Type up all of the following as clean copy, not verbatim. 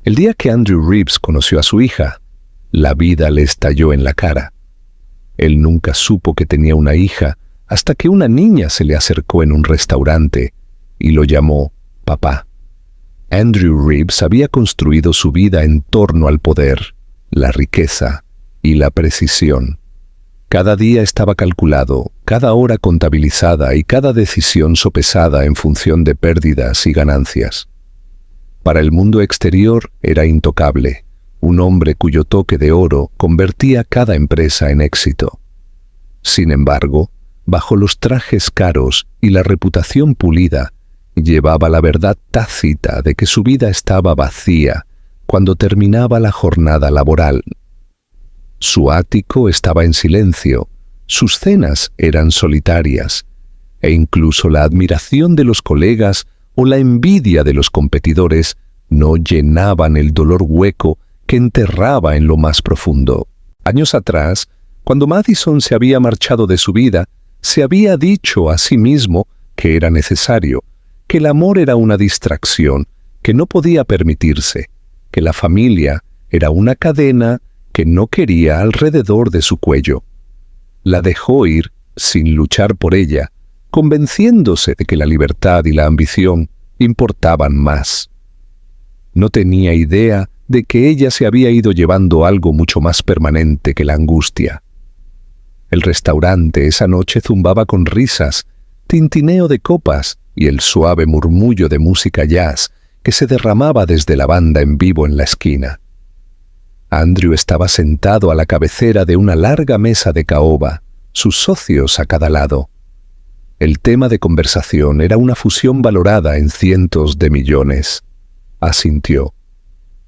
El día que Andrew Reeves conoció a su hija, la vida le estalló en la cara. Él nunca supo que tenía una hija hasta que una niña se le acercó en un restaurante y lo llamó papá. Andrew Reeves había construido su vida en torno al poder, la riqueza y la precisión. Cada día estaba calculado, cada hora contabilizada y cada decisión sopesada en función de pérdidas y ganancias. Para el mundo exterior era intocable, un hombre cuyo toque de oro convertía cada empresa en éxito. Sin embargo, bajo los trajes caros y la reputación pulida, llevaba la verdad tácita de que su vida estaba vacía cuando terminaba la jornada laboral. Su ático estaba en silencio, sus cenas eran solitarias, e incluso la admiración de los colegas o la envidia de los competidores no llenaban el dolor hueco que enterraba en lo más profundo. Años atrás, cuando Madison se había marchado de su vida, se había dicho a sí mismo que era necesario, que el amor era una distracción que no podía permitirse, que la familia era una cadena que no quería alrededor de su cuello. La dejó ir sin luchar por ella, convenciéndose de que la libertad y la ambición importaban más. No tenía idea de que ella se había ido llevando algo mucho más permanente que la angustia. El restaurante esa noche zumbaba con risas, tintineo de copas y el suave murmullo de música jazz que se derramaba desde la banda en vivo en la esquina. Andrew estaba sentado a la cabecera de una larga mesa de caoba, sus socios a cada lado. El tema de conversación era una fusión valorada en cientos de millones. Asintió.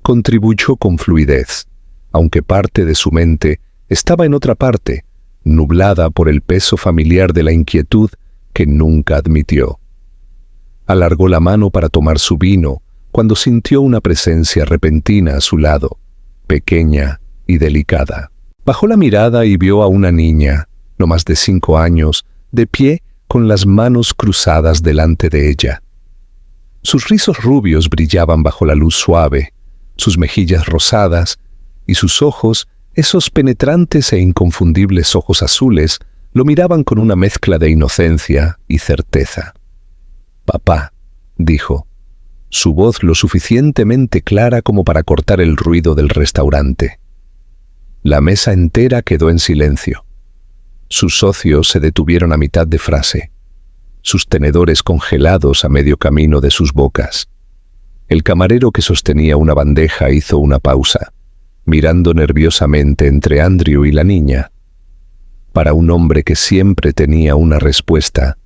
Contribuyó con fluidez, aunque parte de su mente estaba en otra parte, nublada por el peso familiar de la inquietud que nunca admitió. Alargó la mano para tomar su vino cuando sintió una presencia repentina a su lado, pequeña y delicada. Bajó la mirada y vio a una niña, no más de 5 años, de pie con las manos cruzadas delante de ella. Sus rizos rubios brillaban bajo la luz suave, sus mejillas rosadas y sus ojos, esos penetrantes e inconfundibles ojos azules, lo miraban con una mezcla de inocencia y certeza. «Papá», dijo, su voz lo suficientemente clara como para cortar el ruido del restaurante. La mesa entera quedó en silencio. Sus socios se detuvieron a mitad de frase, sus tenedores congelados a medio camino de sus bocas. El camarero que sostenía una bandeja hizo una pausa, mirando nerviosamente entre Andrew y la niña. Para un hombre que siempre tenía una respuesta,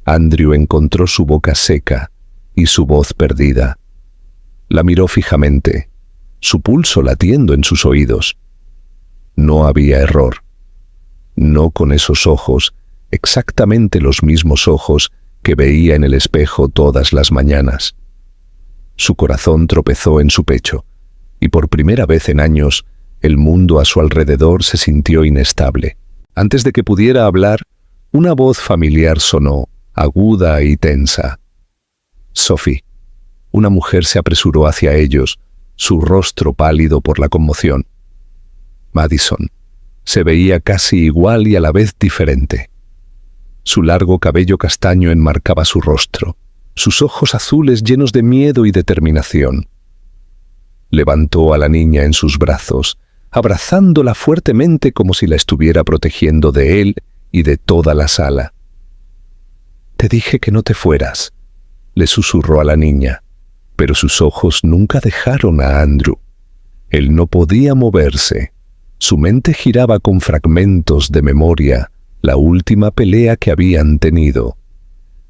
Andrew encontró su boca seca y su voz perdida. La miró fijamente, su pulso latiendo en sus oídos. No había error. No con esos ojos, exactamente los mismos ojos que veía en el espejo todas las mañanas. Su corazón tropezó en su pecho, y por primera vez en años, el mundo a su alrededor se sintió inestable. Antes de que pudiera hablar, una voz familiar sonó, aguda y tensa. «Sophie». Una mujer se apresuró hacia ellos, su rostro pálido por la conmoción. Madison. Se veía casi igual y a la vez diferente. Su largo cabello castaño enmarcaba su rostro, sus ojos azules llenos de miedo y determinación. Levantó a la niña en sus brazos, abrazándola fuertemente como si la estuviera protegiendo de él y de toda la sala. «Te dije que no te fueras», le susurró a la niña, pero sus ojos nunca dejaron a Andrew. Él no podía moverse. Su mente giraba con fragmentos de memoria la última pelea que habían tenido.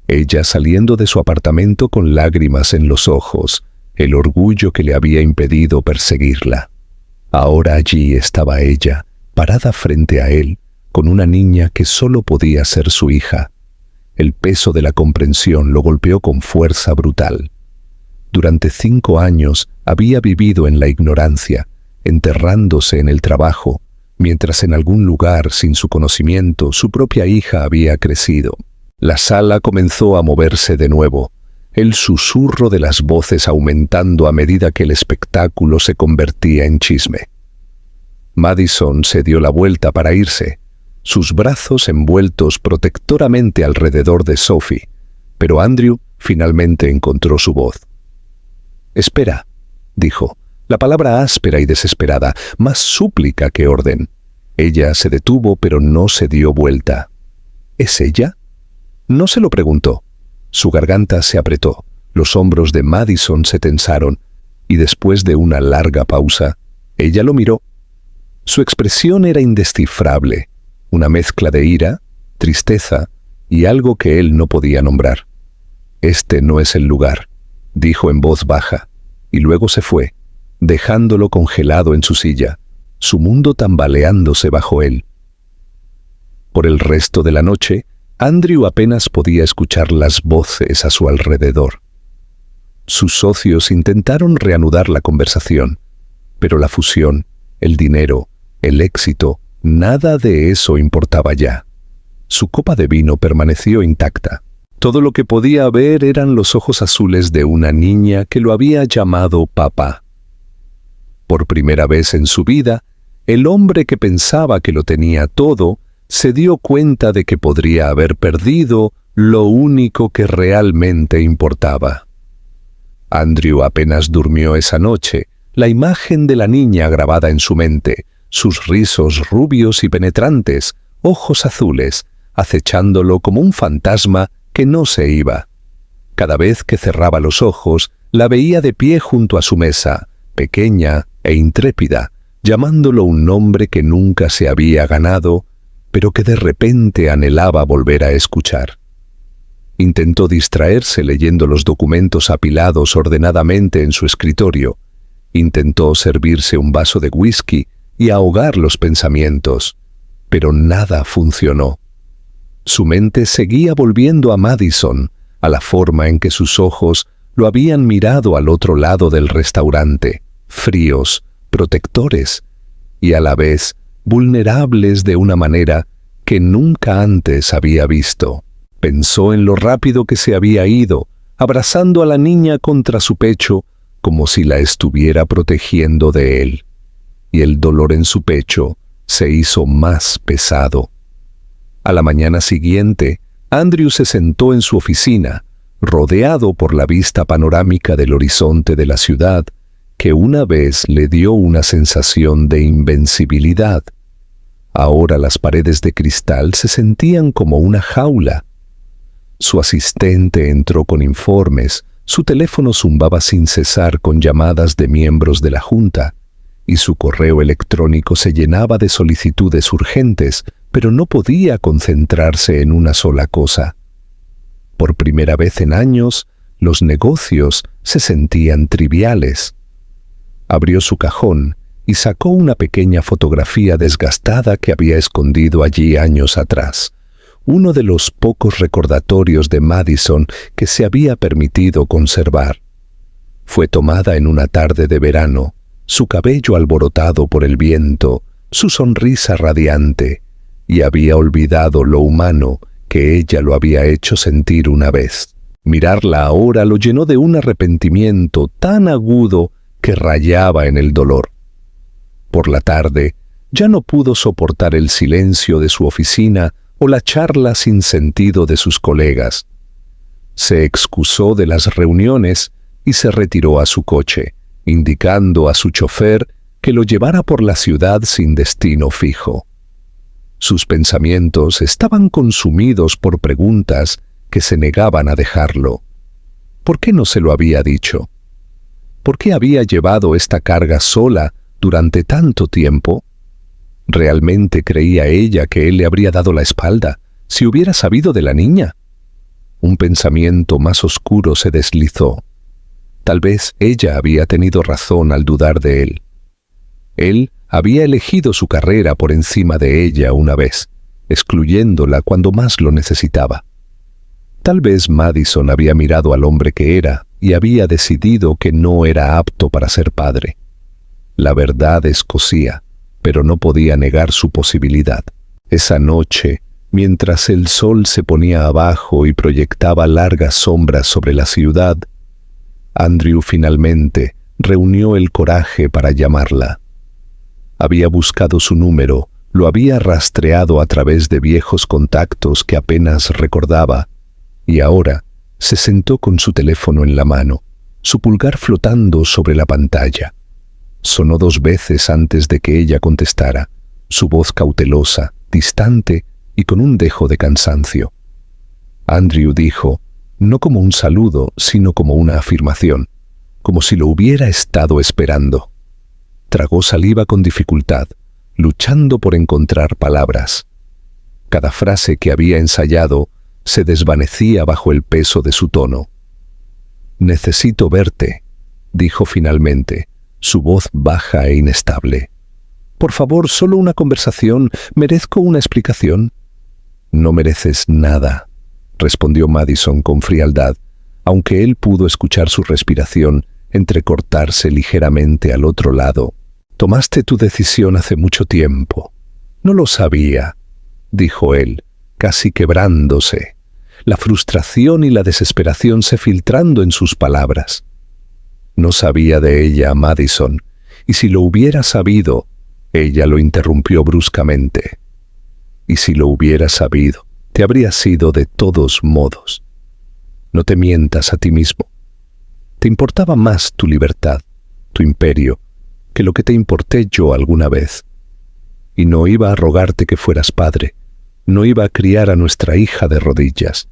Ella saliendo de su apartamento con lágrimas en los ojos, el orgullo que le había impedido perseguirla. Ahora allí estaba ella, parada frente a él, con una niña que solo podía ser su hija. El peso de la comprensión lo golpeó con fuerza brutal. Durante 5 años había vivido en la ignorancia, enterrándose en el trabajo, mientras en algún lugar, sin su conocimiento, su propia hija había crecido. La sala comenzó a moverse de nuevo. el susurro de las voces aumentando a medida que el espectáculo se convertía en chisme. Madison se dio la vuelta para irse, sus brazos envueltos protectoramente alrededor de Sophie, pero Andrew finalmente encontró su voz. «Espera», dijo, la palabra áspera y desesperada, más súplica que orden. Ella se detuvo, pero no se dio vuelta. ¿Es ella? No se lo preguntó. Su garganta se apretó, los hombros de Madison se tensaron, y después de una larga pausa, ella lo miró. Su expresión era indescifrable, una mezcla de ira, tristeza y algo que él no podía nombrar. «Este no es el lugar», dijo en voz baja, y luego se fue, dejándolo congelado en su silla, su mundo tambaleándose bajo él. Por el resto de la noche, Andrew apenas podía escuchar las voces a su alrededor. Sus socios intentaron reanudar la conversación, pero la fusión, el dinero, el éxito, nada de eso importaba ya. Su copa de vino permaneció intacta. Todo lo que podía ver eran los ojos azules de una niña que lo había llamado papá. Por primera vez en su vida, el hombre que pensaba que lo tenía todo se dio cuenta de que podría haber perdido lo único que realmente importaba. Andrew apenas durmió esa noche, la imagen de la niña grabada en su mente, sus rizos rubios y penetrantes, ojos azules, acechándolo como un fantasma que no se iba. Cada vez que cerraba los ojos, la veía de pie junto a su mesa, pequeña e intrépida, llamándolo un nombre que nunca se había ganado, pero que de repente anhelaba volver a escuchar. Intentó distraerse leyendo los documentos apilados ordenadamente en su escritorio. Intentó servirse un vaso de whisky y ahogar los pensamientos, pero nada funcionó. Su mente seguía volviendo a Madison, a la forma en que sus ojos lo habían mirado al otro lado del restaurante, fríos, protectores, y a la vez vulnerables de una manera que nunca antes había visto. Pensó en lo rápido que se había ido, abrazando a la niña contra su pecho, como si la estuviera protegiendo de él, y el dolor en su pecho se hizo más pesado. A la mañana siguiente, Andrew se sentó en su oficina, rodeado por la vista panorámica del horizonte de la ciudad, que una vez le dio una sensación de invencibilidad. Ahora las paredes de cristal se sentían como una jaula. Su asistente entró con informes, su teléfono zumbaba sin cesar con llamadas de miembros de la junta, y su correo electrónico se llenaba de solicitudes urgentes, pero no podía concentrarse en una sola cosa. Por primera vez en años, los negocios se sentían triviales. Abrió su cajón y sacó una pequeña fotografía desgastada que había escondido allí años atrás, uno de los pocos recordatorios de Madison que se había permitido conservar. Fue tomada en una tarde de verano, su cabello alborotado por el viento, su sonrisa radiante, y había olvidado lo humano que ella lo había hecho sentir una vez. Mirarla ahora lo llenó de un arrepentimiento tan agudo que rayaba en el dolor. Por la tarde, ya no pudo soportar el silencio de su oficina o la charla sin sentido de sus colegas. Se excusó de las reuniones y se retiró a su coche, indicando a su chofer que lo llevara por la ciudad sin destino fijo. Sus pensamientos estaban consumidos por preguntas que se negaban a dejarlo. ¿Por qué no se lo había dicho? ¿Por qué había llevado esta carga sola durante tanto tiempo? ¿Realmente creía ella que él le habría dado la espalda si hubiera sabido de la niña? Un pensamiento más oscuro se deslizó. Tal vez ella había tenido razón al dudar de él. Él había elegido su carrera por encima de ella una vez, excluyéndola cuando más lo necesitaba. Tal vez Madison había mirado al hombre que era y había decidido que no era apto para ser padre. La verdad escocía, pero no podía negar su posibilidad. Esa noche, Mientras el sol se ponía abajo y proyectaba largas sombras sobre la ciudad, Andrew finalmente reunió el coraje para llamarla. Había buscado su número, lo había rastreado a través de viejos contactos que apenas recordaba, y ahora se sentó con su teléfono en la mano, su pulgar flotando sobre la pantalla. Sonó 2 veces antes de que ella contestara, su voz cautelosa, distante y con un dejo de cansancio. Andrew dijo, no como un saludo, sino como una afirmación, como si lo hubiera estado esperando. Tragó saliva con dificultad, luchando por encontrar palabras. Cada frase que había ensayado se desvanecía bajo el peso de su tono. «Necesito verte», dijo finalmente, su voz baja e inestable. «Por favor, solo una conversación. ¿Merezco una explicación?» «No mereces nada», respondió Madison con frialdad, aunque él pudo escuchar su respiración entrecortarse ligeramente al otro lado. «Tomaste tu decisión hace mucho tiempo». «No lo sabía», dijo él, casi quebrándose, la frustración y la desesperación se filtrando en sus palabras. No sabía de ella, Madison, y si lo hubiera sabido, ella lo interrumpió bruscamente. Y si lo hubiera sabido, te habría sido de todos modos. No te mientas a ti mismo. Te importaba más tu libertad, tu imperio, que lo que te importé yo alguna vez. Y no iba a rogarte que fueras padre, no iba a criar a nuestra hija de rodillas.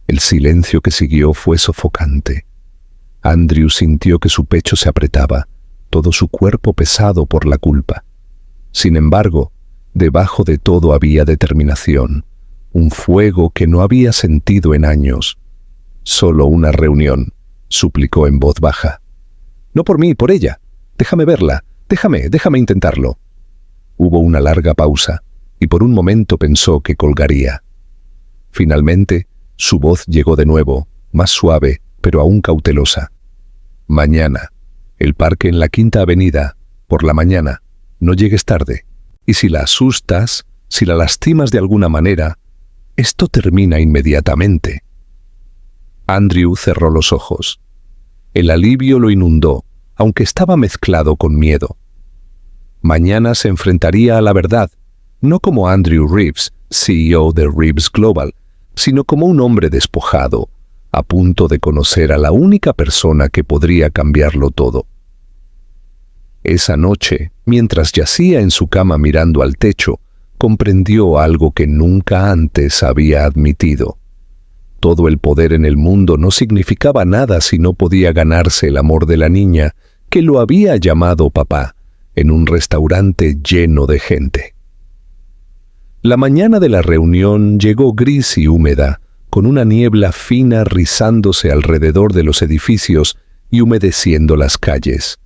El silencio que siguió fue sofocante. Andrew sintió que su pecho se apretaba, todo su cuerpo pesado por la culpa. Sin embargo, debajo de todo había determinación, un fuego que no había sentido en años. «Solo una reunión», suplicó en voz baja. «No por mí, por ella. Déjame verla. Déjame intentarlo». Hubo una larga pausa, y por un momento pensó que colgaría. Finalmente, su voz llegó de nuevo, más suave, pero aún cautelosa. «Mañana. El parque en la Quinta Avenida. Por la mañana. No llegues tarde. Y si la asustas, si la lastimas de alguna manera, esto termina inmediatamente». Andrew cerró los ojos. El alivio lo inundó, aunque estaba mezclado con miedo. Mañana se enfrentaría a la verdad, no como Andrew Reeves, CEO de Reeves Global, sino como un hombre despojado, a punto de conocer a la única persona que podría cambiarlo todo. Esa noche, mientras yacía en su cama mirando al techo, comprendió algo que nunca antes había admitido. Todo el poder en el mundo no significaba nada si no podía ganarse el amor de la niña, que lo había llamado papá, en un restaurante lleno de gente. La mañana de la reunión llegó gris y húmeda, con una niebla fina rizándose alrededor de los edificios y humedeciendo las calles.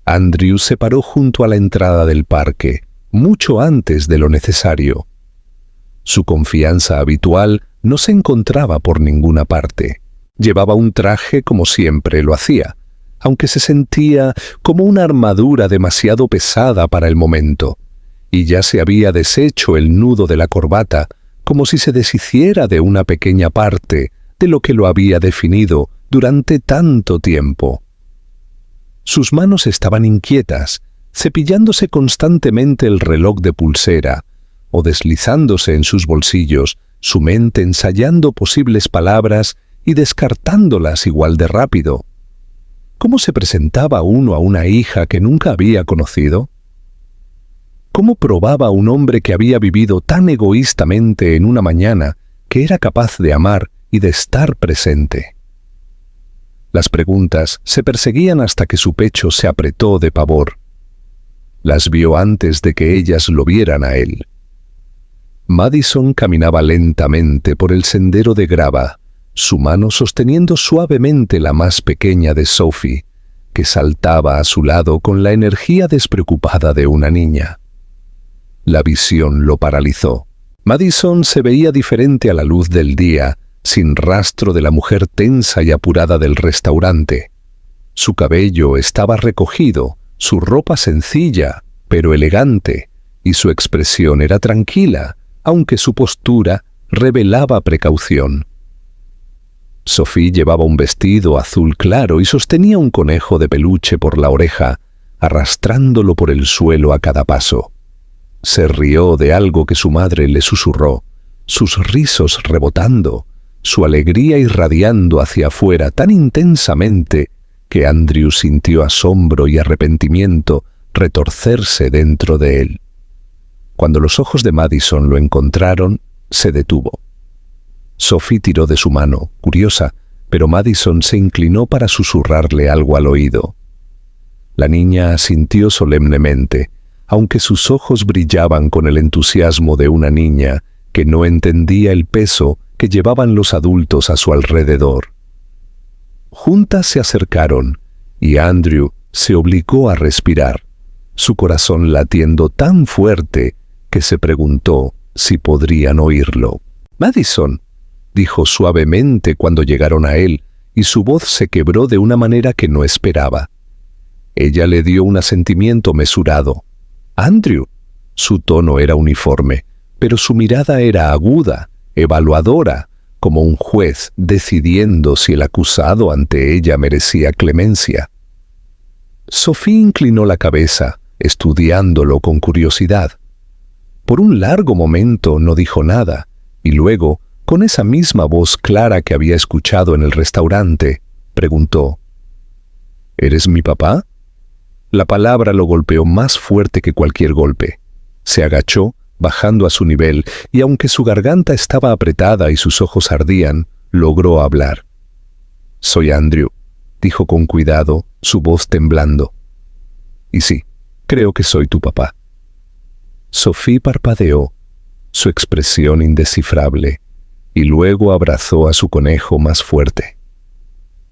Andrew se paró junto a la entrada del parque, mucho antes de lo necesario. Su confianza habitual no se encontraba por ninguna parte. Llevaba un traje como siempre lo hacía, aunque se sentía como una armadura demasiado pesada para el momento, y ya se había deshecho el nudo de la corbata, como si se deshiciera de una pequeña parte de lo que lo había definido durante tanto tiempo. Sus manos estaban inquietas, cepillándose constantemente el reloj de pulsera, o deslizándose en sus bolsillos, su mente ensayando posibles palabras y descartándolas igual de rápido. ¿Cómo se presentaba uno a una hija que nunca había conocido? ¿Cómo probaba a un hombre que había vivido tan egoístamente en una mañana que era capaz de amar y de estar presente? Las preguntas se perseguían hasta que su pecho se apretó de pavor. Las vio antes de que ellas lo vieran a él. Madison caminaba lentamente por el sendero de grava, su mano sosteniendo suavemente la más pequeña de Sophie, que saltaba a su lado con la energía despreocupada de una niña. La visión lo paralizó. Madison se veía diferente a la luz del día, sin rastro de la mujer tensa y apurada del restaurante. Su cabello estaba recogido, su ropa sencilla, pero elegante, y su expresión era tranquila, aunque su postura revelaba precaución. Sophie llevaba un vestido azul claro y sostenía un conejo de peluche por la oreja, arrastrándolo por el suelo a cada paso. Se rió de algo que su madre le susurró, sus rizos rebotando, su alegría irradiando hacia afuera tan intensamente que Andrew sintió asombro y arrepentimiento retorcerse dentro de él. Cuando los ojos de Madison lo encontraron, se detuvo. Sophie tiró de su mano, curiosa, pero Madison se inclinó para susurrarle algo al oído. La niña asintió solemnemente, aunque sus ojos brillaban con el entusiasmo de una niña que no entendía el peso que llevaban los adultos a su alrededor. Juntas se acercaron, y Andrew se obligó a respirar, su corazón latiendo tan fuerte que se preguntó si podrían oírlo. «Madison», dijo suavemente cuando llegaron a él, y su voz se quebró de una manera que no esperaba. Ella le dio un asentimiento mesurado. «Andrew». Su tono era uniforme, pero su mirada era aguda, evaluadora, como un juez decidiendo si el acusado ante ella merecía clemencia. Sophie inclinó la cabeza, estudiándolo con curiosidad. Por un largo momento no dijo nada, y luego, con esa misma voz clara que había escuchado en el restaurante, preguntó: «¿Eres mi papá?». La palabra lo golpeó más fuerte que cualquier golpe. Se agachó, bajando a su nivel, y aunque su garganta estaba apretada y sus ojos ardían, logró hablar. «Soy Andrew», dijo con cuidado, su voz temblando. «Y sí, creo que soy tu papá». Sophie parpadeó, su expresión indescifrable, y luego abrazó a su conejo más fuerte.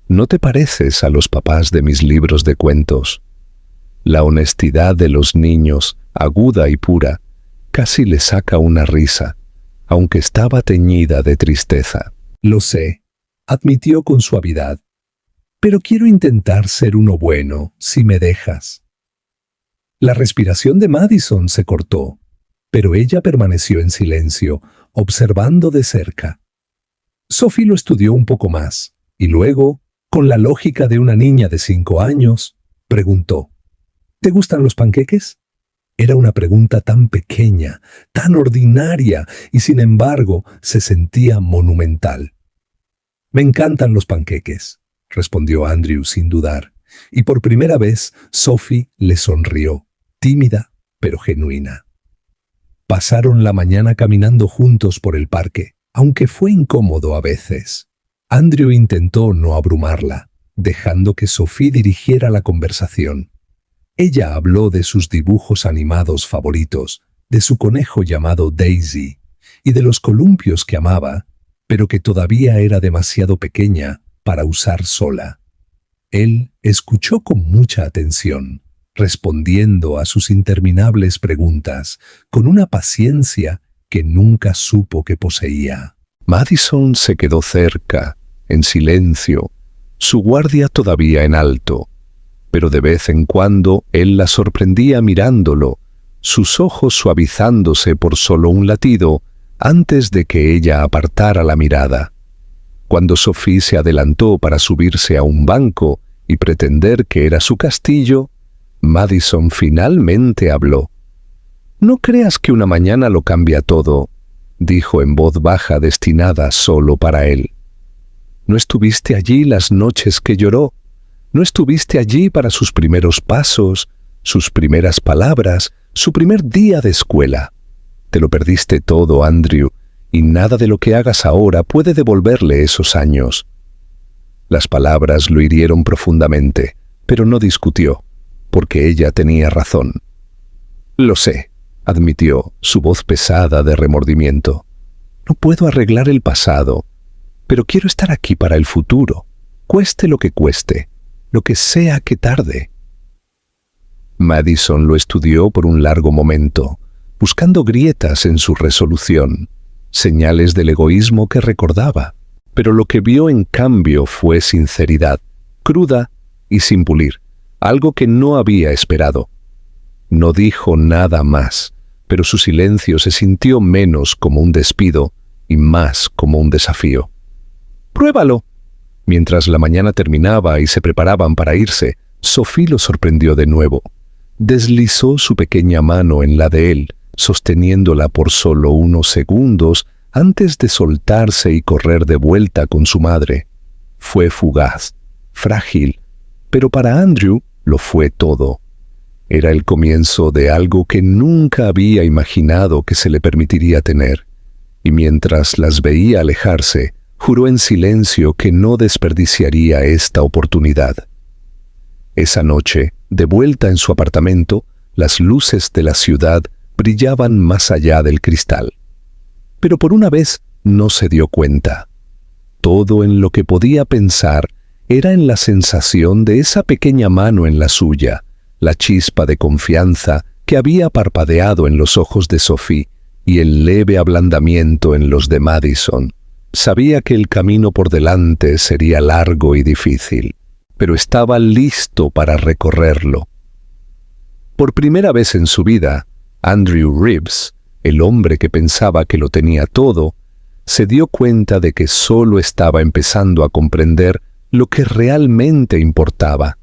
«No te pareces a los papás de mis libros de cuentos». La honestidad de los niños, aguda y pura, casi le saca una risa, aunque estaba teñida de tristeza. «Lo sé», admitió con suavidad, «pero quiero intentar ser uno bueno, si me dejas». La respiración de Madison se cortó, pero ella permaneció en silencio, observando de cerca. Sophie lo estudió un poco más, y luego, con la lógica de una niña de 5 años, preguntó: «¿Te gustan los panqueques?». Era una pregunta tan pequeña, tan ordinaria, y sin embargo se sentía monumental. «Me encantan los panqueques», respondió Andrew sin dudar, y por primera vez Sophie le sonrió, tímida pero genuina. Pasaron la mañana caminando juntos por el parque, aunque fue incómodo a veces. Andrew intentó no abrumarla, dejando que Sophie dirigiera la conversación. Ella habló de sus dibujos animados favoritos, de su conejo llamado Daisy, y de los columpios que amaba, pero que todavía era demasiado pequeña para usar sola. Él escuchó con mucha atención, respondiendo a sus interminables preguntas, con una paciencia que nunca supo que poseía. Madison se quedó cerca, en silencio, su guardia todavía en alto, pero de vez en cuando él la sorprendía mirándolo, sus ojos suavizándose por solo un latido antes de que ella apartara la mirada. Cuando Sophie se adelantó para subirse a un banco y pretender que era su castillo, Madison finalmente habló. «No creas que una mañana lo cambia todo», dijo en voz baja destinada solo para él. «¿No estuviste allí las noches que lloró? ¿No estuviste allí para sus primeros pasos, sus primeras palabras, su primer día de escuela? Te lo perdiste todo, Andrew, y nada de lo que hagas ahora puede devolverle esos años». Las palabras lo hirieron profundamente, pero no discutió, porque ella tenía razón. «Lo sé», admitió, su voz pesada de remordimiento. «No puedo arreglar el pasado, pero quiero estar aquí para el futuro, cueste lo que cueste, lo que sea que tarde». Madison lo estudió por un largo momento, buscando grietas en su resolución, señales del egoísmo que recordaba, pero lo que vio en cambio fue sinceridad, cruda y sin pulir, algo que no había esperado. No dijo nada más, pero su silencio se sintió menos como un despido y más como un desafío. «Pruébalo». Mientras la mañana terminaba y se preparaban para irse, Sophie lo sorprendió de nuevo. Deslizó su pequeña mano en la de él, sosteniéndola por solo unos segundos antes de soltarse y correr de vuelta con su madre. Fue fugaz, frágil, pero para Andrew lo fue todo. Era el comienzo de algo que nunca había imaginado que se le permitiría tener, y mientras las veía alejarse, juró en silencio que no desperdiciaría esta oportunidad. Esa noche, de vuelta en su apartamento, las luces de la ciudad brillaban más allá del cristal. Pero por una vez no se dio cuenta. Todo en lo que podía pensar era en la sensación de esa pequeña mano en la suya, la chispa de confianza que había parpadeado en los ojos de Sophie y el leve ablandamiento en los de Madison. Sabía que el camino por delante sería largo y difícil, pero estaba listo para recorrerlo. Por primera vez en su vida, Andrew Reeves, el hombre que pensaba que lo tenía todo, se dio cuenta de que solo estaba empezando a comprender lo que realmente importaba.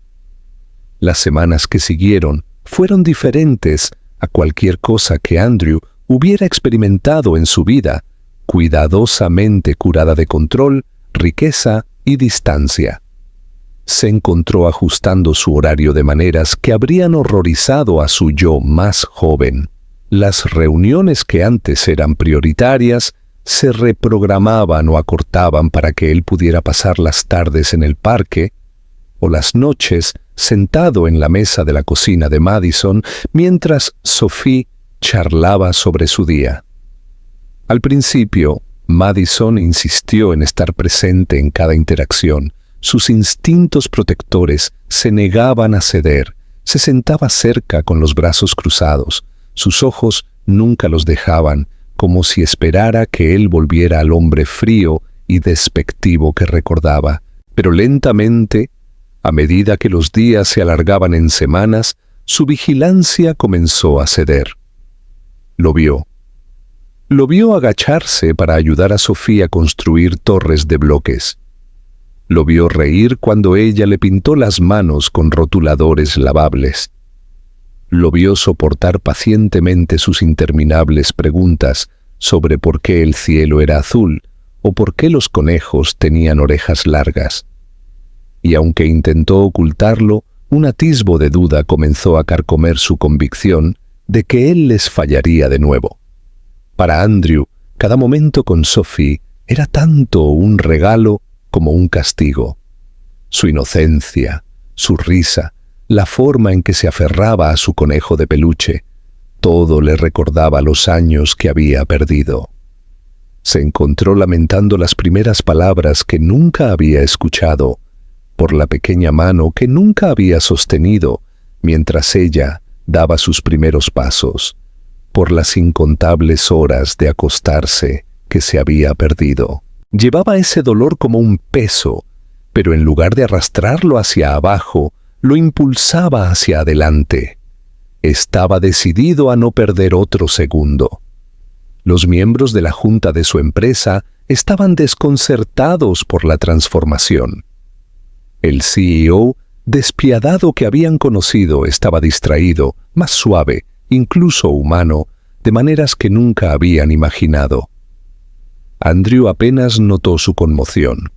Las semanas que siguieron fueron diferentes a cualquier cosa que Andrew hubiera experimentado en su vida, cuidadosamente curada de control, riqueza y distancia. Se encontró ajustando su horario de maneras que habrían horrorizado a su yo más joven. Las reuniones que antes eran prioritarias se reprogramaban o acortaban para que él pudiera pasar las tardes en el parque o las noches sentado en la mesa de la cocina de Madison mientras Sophie charlaba sobre su día. Al principio, Madison insistió en estar presente en cada interacción. Sus instintos protectores se negaban a ceder. Se sentaba cerca con los brazos cruzados. Sus ojos nunca los dejaban, como si esperara que él volviera al hombre frío y despectivo que recordaba. Pero lentamente, a medida que los días se alargaban en semanas, su vigilancia comenzó a ceder. Lo vio. Lo vio agacharse para ayudar a Sophie a construir torres de bloques. Lo vio reír cuando ella le pintó las manos con rotuladores lavables. Lo vio soportar pacientemente sus interminables preguntas sobre por qué el cielo era azul o por qué los conejos tenían orejas largas. Y aunque intentó ocultarlo, un atisbo de duda comenzó a carcomer su convicción de que él les fallaría de nuevo. Para Andrew, cada momento con Sophie era tanto un regalo como un castigo. Su inocencia, su risa, la forma en que se aferraba a su conejo de peluche, todo le recordaba los años que había perdido. Se encontró lamentando las primeras palabras que nunca había escuchado, por la pequeña mano que nunca había sostenido mientras ella daba sus primeros pasos, por las incontables horas de acostarse que se había perdido. Llevaba ese dolor como un peso, pero en lugar de arrastrarlo hacia abajo, lo impulsaba hacia adelante. Estaba decidido a no perder otro segundo. Los miembros de la junta de su empresa estaban desconcertados por la transformación. El CEO, despiadado que habían conocido, estaba distraído, más suave, incluso humano, de maneras que nunca habían imaginado. Andrew apenas notó su conmoción.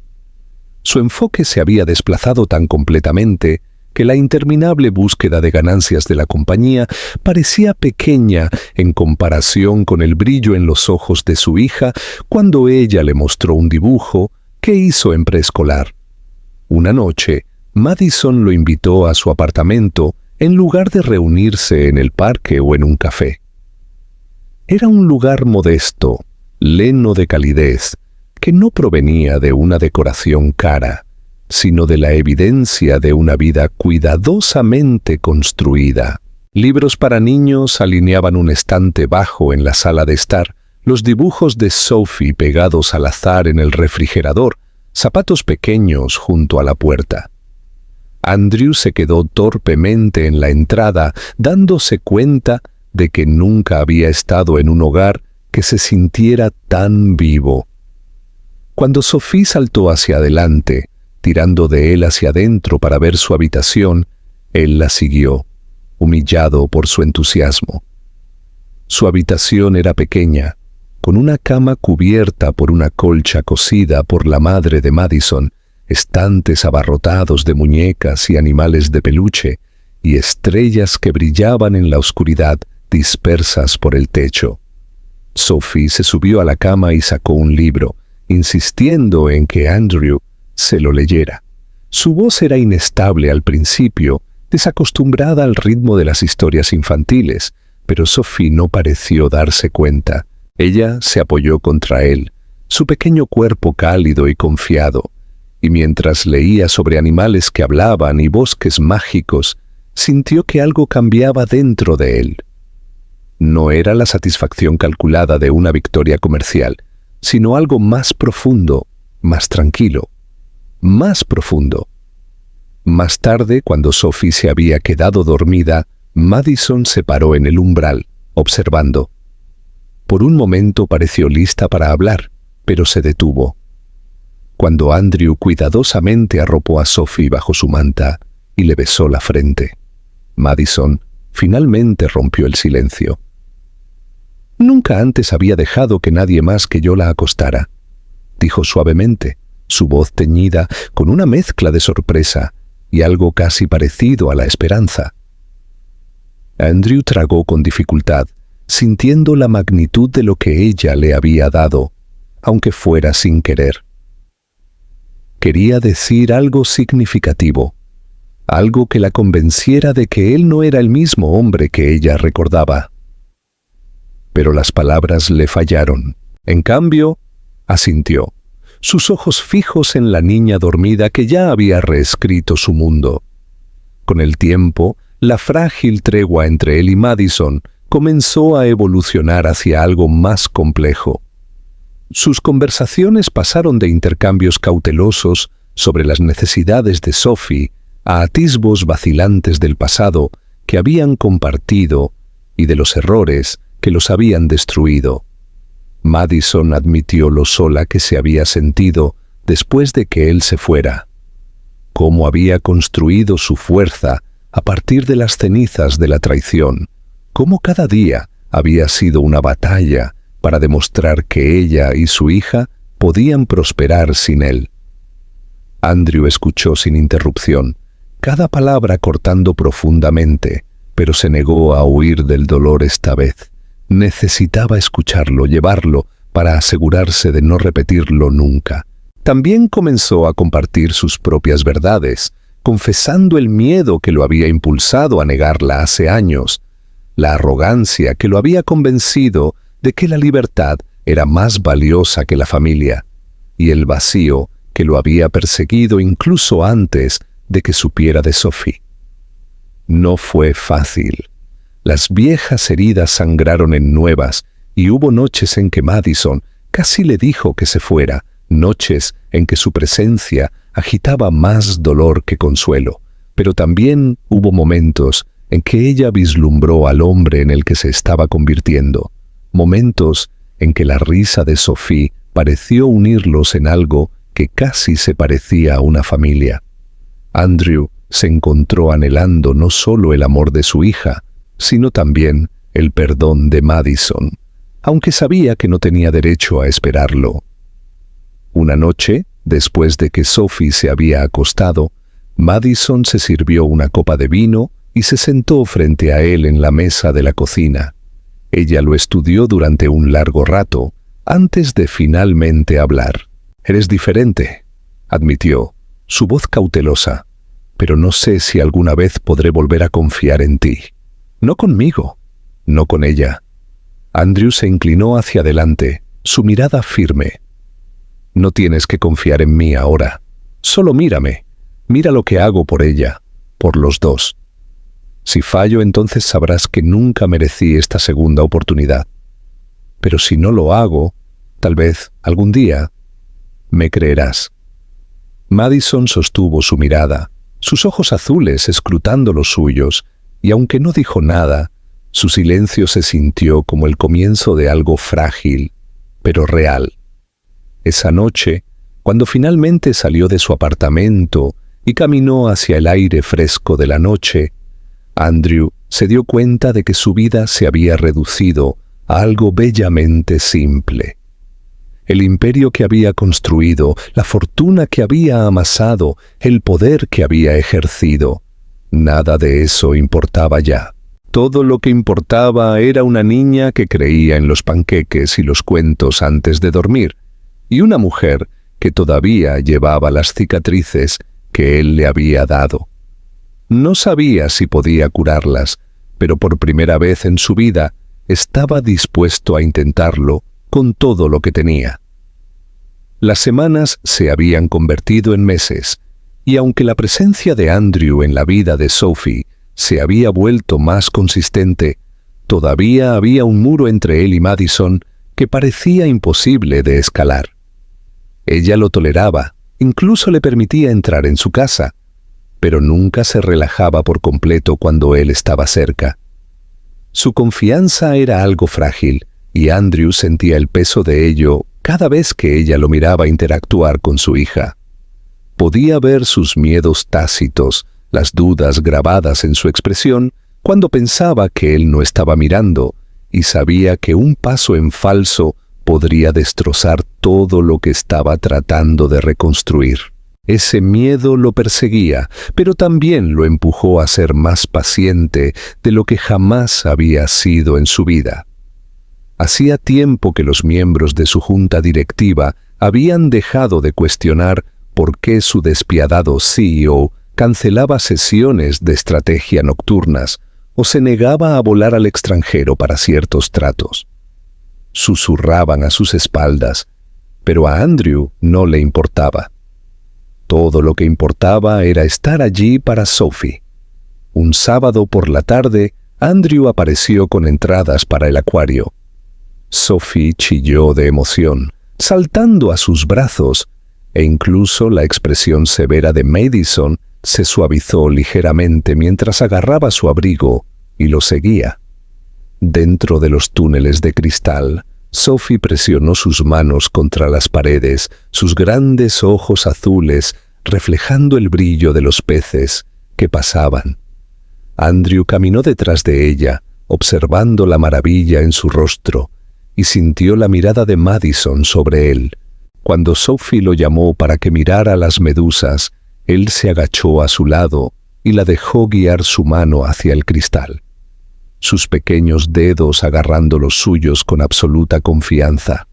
Su enfoque se había desplazado tan completamente que la interminable búsqueda de ganancias de la compañía parecía pequeña en comparación con el brillo en los ojos de su hija cuando ella le mostró un dibujo que hizo en preescolar. Una noche, Madison lo invitó a su apartamento en lugar de reunirse en el parque o en un café. Era un lugar modesto, lleno de calidez, que no provenía de una decoración cara, sino de la evidencia de una vida cuidadosamente construida. Libros para niños alineaban un estante bajo en la sala de estar, los dibujos de Sophie pegados al azar en el refrigerador, zapatos pequeños junto a la puerta. Andrew se quedó torpemente en la entrada, dándose cuenta de que nunca había estado en un hogar que se sintiera tan vivo. Cuando Sophie saltó hacia adelante, tirando de él hacia adentro para ver su habitación, él la siguió, humillado por su entusiasmo. Su habitación era pequeña, con una cama cubierta por una colcha cosida por la madre de Madison, estantes abarrotados de muñecas y animales de peluche, y estrellas que brillaban en la oscuridad dispersas por el techo. Sophie se subió a la cama y sacó un libro, insistiendo en que Andrew se lo leyera. Su voz era inestable al principio, desacostumbrada al ritmo de las historias infantiles, pero Sophie no pareció darse cuenta. Ella se apoyó contra él, su pequeño cuerpo cálido y confiado, y mientras leía sobre animales que hablaban y bosques mágicos, sintió que algo cambiaba dentro de él. No era la satisfacción calculada de una victoria comercial, sino algo más profundo, más tranquilo, más profundo. Más tarde, cuando Sophie se había quedado dormida, Madison se paró en el umbral, observando. Por un momento pareció lista para hablar, pero se detuvo. Cuando Andrew cuidadosamente arropó a Sophie bajo su manta y le besó la frente, Madison finalmente rompió el silencio. «Nunca antes había dejado que nadie más que yo la acostara», dijo suavemente, su voz teñida con una mezcla de sorpresa y algo casi parecido a la esperanza. Andrew tragó con dificultad, sintiendo la magnitud de lo que ella le había dado, aunque fuera sin querer. Quería decir algo significativo, algo que la convenciera de que él no era el mismo hombre que ella recordaba. Pero las palabras le fallaron. En cambio, asintió, sus ojos fijos en la niña dormida que ya había reescrito su mundo. Con el tiempo, la frágil tregua entre él y Madison comenzó a evolucionar hacia algo más complejo. Sus conversaciones pasaron de intercambios cautelosos sobre las necesidades de Sophie a atisbos vacilantes del pasado que habían compartido y de los errores que los habían destruido. Madison admitió lo sola que se había sentido después de que él se fuera, cómo había construido su fuerza a partir de las cenizas de la traición, cómo cada día había sido una batalla para demostrar que ella y su hija podían prosperar sin él. Andrew escuchó sin interrupción, cada palabra cortando profundamente, pero se negó a huir del dolor esta vez. Necesitaba escucharlo, llevarlo, para asegurarse de no repetirlo nunca. También comenzó a compartir sus propias verdades, confesando el miedo que lo había impulsado a negarla hace años, la arrogancia que lo había convencido de que la libertad era más valiosa que la familia, y el vacío que lo había perseguido incluso antes de que supiera de Sophie. No fue fácil. Las viejas heridas sangraron en nuevas, y hubo noches en que Madison casi le dijo que se fuera, noches en que su presencia agitaba más dolor que consuelo, pero también hubo momentos en que ella vislumbró al hombre en el que se estaba convirtiendo, momentos en que la risa de Sophie pareció unirlos en algo que casi se parecía a una familia. Andrew se encontró anhelando no solo el amor de su hija, sino también el perdón de Madison, aunque sabía que no tenía derecho a esperarlo. Una noche, después de que Sophie se había acostado, Madison se sirvió una copa de vino y se sentó frente a él en la mesa de la cocina. Ella lo estudió durante un largo rato, antes de finalmente hablar. «Eres diferente», admitió, su voz cautelosa, «pero no sé si alguna vez podré volver a confiar en ti. No conmigo, no con ella». Andrew se inclinó hacia adelante, su mirada firme. «No tienes que confiar en mí ahora. Solo mírame. Mira lo que hago por ella, por los dos. Si fallo, entonces sabrás que nunca merecí esta segunda oportunidad. Pero si no lo hago, tal vez, algún día, me creerás». Madison sostuvo su mirada, sus ojos azules escrutando los suyos, y aunque no dijo nada, Su silencio se sintió como el comienzo de algo frágil, pero real. Esa noche, cuando finalmente salió de su apartamento y caminó hacia el aire fresco de la noche, Andrew se dio cuenta de que su vida se había reducido a algo bellamente simple. El imperio que había construido, la fortuna que había amasado, el poder que había ejercido, nada de eso importaba ya. Todo lo que importaba era una niña que creía en los panqueques y los cuentos antes de dormir, y una mujer que todavía llevaba las cicatrices que él le había dado. No sabía si podía curarlas, pero por primera vez en su vida estaba dispuesto a intentarlo con todo lo que tenía. Las semanas se habían convertido en meses, y aunque la presencia de Andrew en la vida de Sophie se había vuelto más consistente, todavía había un muro entre él y Madison que parecía imposible de escalar. Ella lo toleraba, incluso le permitía entrar en su casa, pero nunca se relajaba por completo cuando él estaba cerca. Su confianza era algo frágil, y Andrew sentía el peso de ello cada vez que ella lo miraba interactuar con su hija. Podía ver sus miedos tácitos, las dudas grabadas en su expresión cuando pensaba que él no estaba mirando, y sabía que un paso en falso podría destrozar todo lo que estaba tratando de reconstruir. Ese miedo lo perseguía, pero también lo empujó a ser más paciente de lo que jamás había sido en su vida. Hacía tiempo que los miembros de su junta directiva habían dejado de cuestionar por qué su despiadado CEO cancelaba sesiones de estrategia nocturnas o se negaba a volar al extranjero para ciertos tratos. Susurraban a sus espaldas, pero a Andrew no le importaba. Todo lo que importaba era estar allí para Sophie. Un sábado por la tarde, Andrew apareció con entradas para el acuario. Sophie chilló de emoción, saltando a sus brazos, e incluso la expresión severa de Madison se suavizó ligeramente mientras agarraba su abrigo y lo seguía. Dentro de los túneles de cristal, Sophie presionó sus manos contra las paredes, sus grandes ojos azules reflejando el brillo de los peces que pasaban. Andrew caminó detrás de ella, observando la maravilla en su rostro, y sintió la mirada de Madison sobre él. Cuando Sophie lo llamó para que mirara las medusas, él se agachó a su lado y la dejó guiar su mano hacia el cristal, sus pequeños dedos agarrando los suyos con absoluta confianza.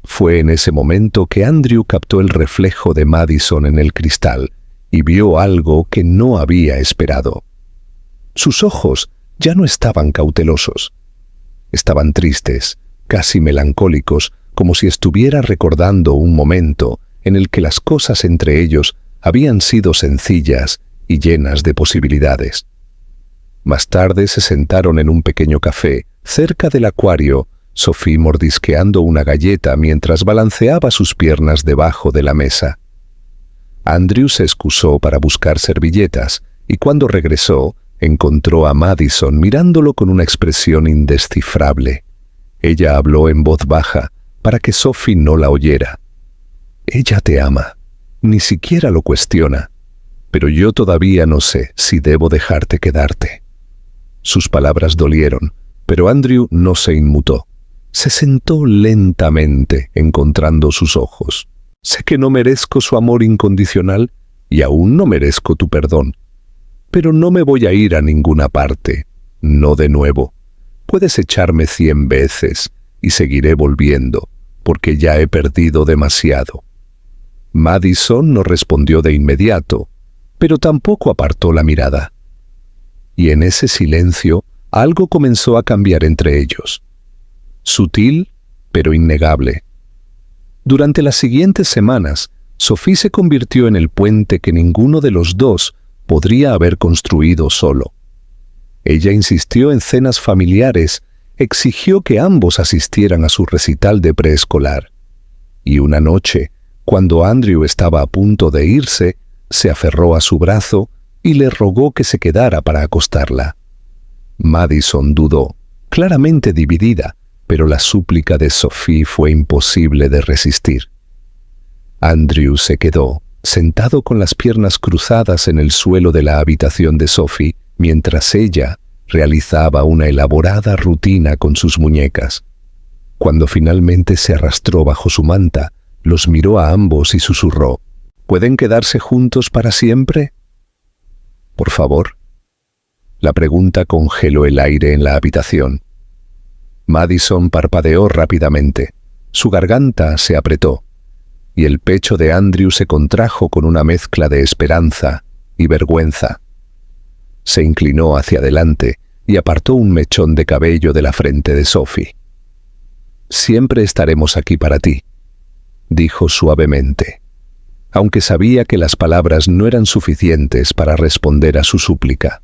Fue en ese momento que Andrew captó el reflejo de Madison en el cristal y vio algo que no había esperado. Sus ojos ya no estaban cautelosos. Estaban tristes, casi melancólicos, como si estuviera recordando un momento en el que las cosas entre ellos habían sido sencillas y llenas de posibilidades. Más tarde se sentaron en un pequeño café, cerca del acuario, Sophie mordisqueando una galleta mientras balanceaba sus piernas debajo de la mesa. Andrew se excusó para buscar servilletas, y cuando regresó, encontró a Madison mirándolo con una expresión indescifrable. Ella habló en voz baja, para que Sophie no la oyera. Ella te ama, ni siquiera lo cuestiona, pero yo todavía no sé si debo dejarte quedarte. Sus palabras dolieron, pero Andrew no se inmutó. Se sentó lentamente, encontrando sus ojos. Sé que no merezco su amor incondicional y aún no merezco tu perdón. Pero no me voy a ir a ninguna parte, no de nuevo. Puedes echarme 100 veces y seguiré volviendo, porque ya he perdido demasiado. Madison no respondió de inmediato, pero tampoco apartó la mirada. Y en ese silencio, algo comenzó a cambiar entre ellos. Sutil, pero innegable. Durante las siguientes semanas, Sophie se convirtió en el puente que ninguno de los dos podría haber construido solo. Ella insistió en cenas familiares, exigió que ambos asistieran a su recital de preescolar. Y una noche, cuando Andrew estaba a punto de irse, se aferró a su brazo y le rogó que se quedara para acostarla. Madison dudó, claramente dividida, pero la súplica de Sophie fue imposible de resistir. Andrew se quedó, sentado con las piernas cruzadas en el suelo de la habitación de Sophie, mientras ella realizaba una elaborada rutina con sus muñecas. Cuando finalmente se arrastró bajo su manta, los miró a ambos y susurró: ¿Pueden quedarse juntos para siempre? ¿Por favor? La pregunta congeló el aire en la habitación. Madison parpadeó rápidamente. Su garganta se apretó, y el pecho de Andrew se contrajo con una mezcla de esperanza y vergüenza. Se inclinó hacia adelante y apartó un mechón de cabello de la frente de Sophie. «Siempre estaremos aquí para ti», dijo suavemente, aunque sabía que las palabras no eran suficientes para responder a su súplica.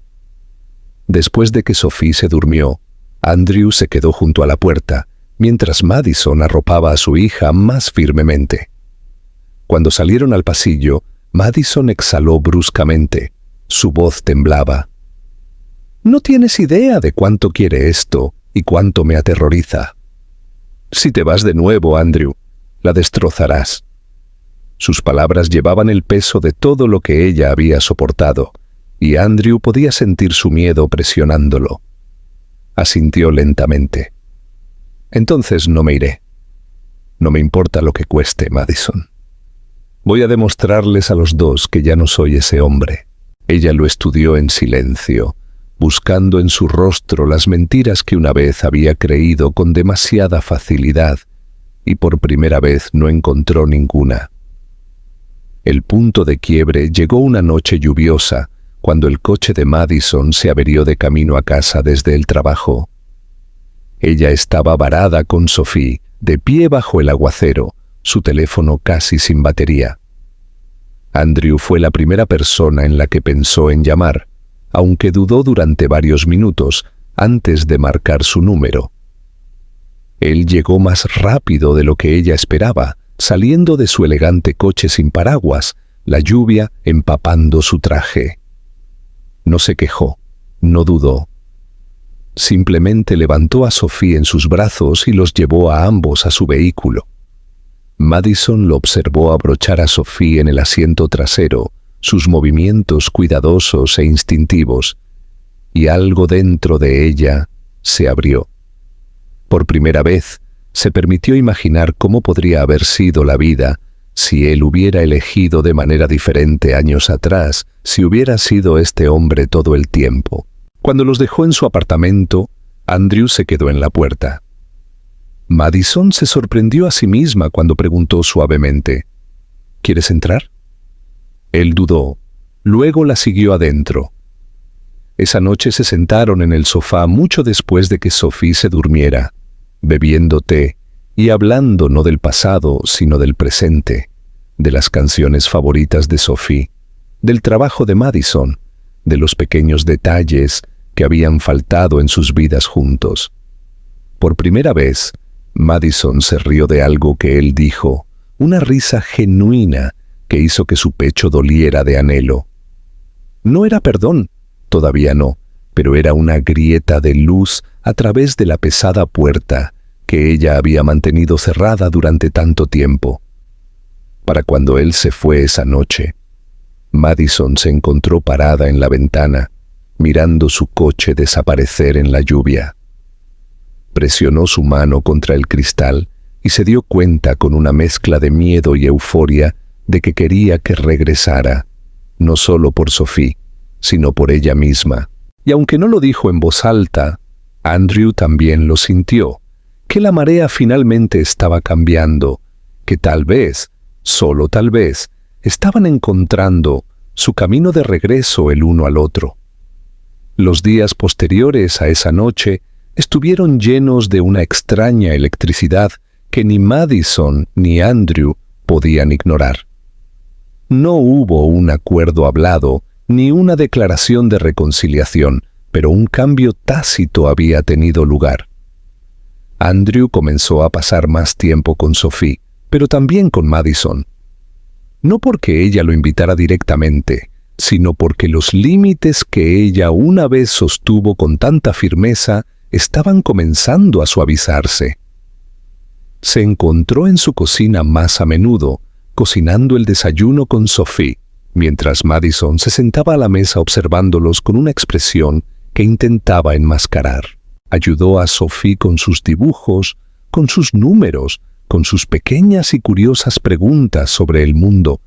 Después de que Sophie se durmió, Andrew se quedó junto a la puerta, mientras Madison arropaba a su hija más firmemente. Cuando salieron al pasillo, Madison exhaló bruscamente. Su voz temblaba. «No tienes idea de cuánto quiere esto y cuánto me aterroriza. Si te vas de nuevo, Andrew, la destrozarás». Sus palabras llevaban el peso de todo lo que ella había soportado, y Andrew podía sentir su miedo presionándolo. Asintió lentamente. «Entonces no me iré. No me importa lo que cueste, Madison. Voy a demostrarles a los dos que ya no soy ese hombre». Ella lo estudió en silencio, buscando en su rostro las mentiras que una vez había creído con demasiada facilidad, y por primera vez no encontró ninguna. El punto de quiebre llegó una noche lluviosa, cuando el coche de Madison se averió de camino a casa desde el trabajo. Ella estaba varada con Sophie, de pie bajo el aguacero, su teléfono casi sin batería. Andrew fue la primera persona en la que pensó en llamar, aunque dudó durante varios minutos antes de marcar su número. Él llegó más rápido de lo que ella esperaba, saliendo de su elegante coche sin paraguas, la lluvia empapando su traje. No se quejó, no dudó. Simplemente levantó a Sophie en sus brazos y los llevó a ambos a su vehículo. Madison lo observó abrochar a Sophie en el asiento trasero, sus movimientos cuidadosos e instintivos, y algo dentro de ella se abrió. Por primera vez, se permitió imaginar cómo podría haber sido la vida si él hubiera elegido de manera diferente años atrás, si hubiera sido este hombre todo el tiempo. Cuando los dejó en su apartamento, Andrew se quedó en la puerta. Madison se sorprendió a sí misma cuando preguntó suavemente: ¿Quieres entrar? Él dudó, luego la siguió adentro. Esa noche se sentaron en el sofá mucho después de que Sophie se durmiera, bebiendo té y hablando no del pasado, sino del presente, de las canciones favoritas de Sophie, del trabajo de Madison, de los pequeños detalles que habían faltado en sus vidas juntos. Por primera vez, Madison se rió de algo que él dijo, una risa genuina que hizo que su pecho doliera de anhelo. No era perdón, todavía no, pero era una grieta de luz a través de la pesada puerta que ella había mantenido cerrada durante tanto tiempo. Para cuando él se fue esa noche, Madison se encontró parada en la ventana, mirando su coche desaparecer en la lluvia. Presionó su mano contra el cristal y se dio cuenta con una mezcla de miedo y euforia de que quería que regresara, no solo por Sophie, sino por ella misma. Y aunque no lo dijo en voz alta, Andrew también lo sintió, que la marea finalmente estaba cambiando, que tal vez, solo tal vez, estaban encontrando su camino de regreso el uno al otro. Los días posteriores a esa noche estuvieron llenos de una extraña electricidad que ni Madison ni Andrew podían ignorar. No hubo un acuerdo hablado ni una declaración de reconciliación, pero un cambio tácito había tenido lugar. Andrew comenzó a pasar más tiempo con Sophie, pero también con Madison. No porque ella lo invitara directamente, sino porque los límites que ella una vez sostuvo con tanta firmeza estaban comenzando a suavizarse. Se encontró en su cocina más a menudo, cocinando el desayuno con Sophie, mientras Madison se sentaba a la mesa observándolos con una expresión que intentaba enmascarar. Ayudó a Sophie con sus dibujos, con sus números, con sus pequeñas y curiosas preguntas sobre el mundo,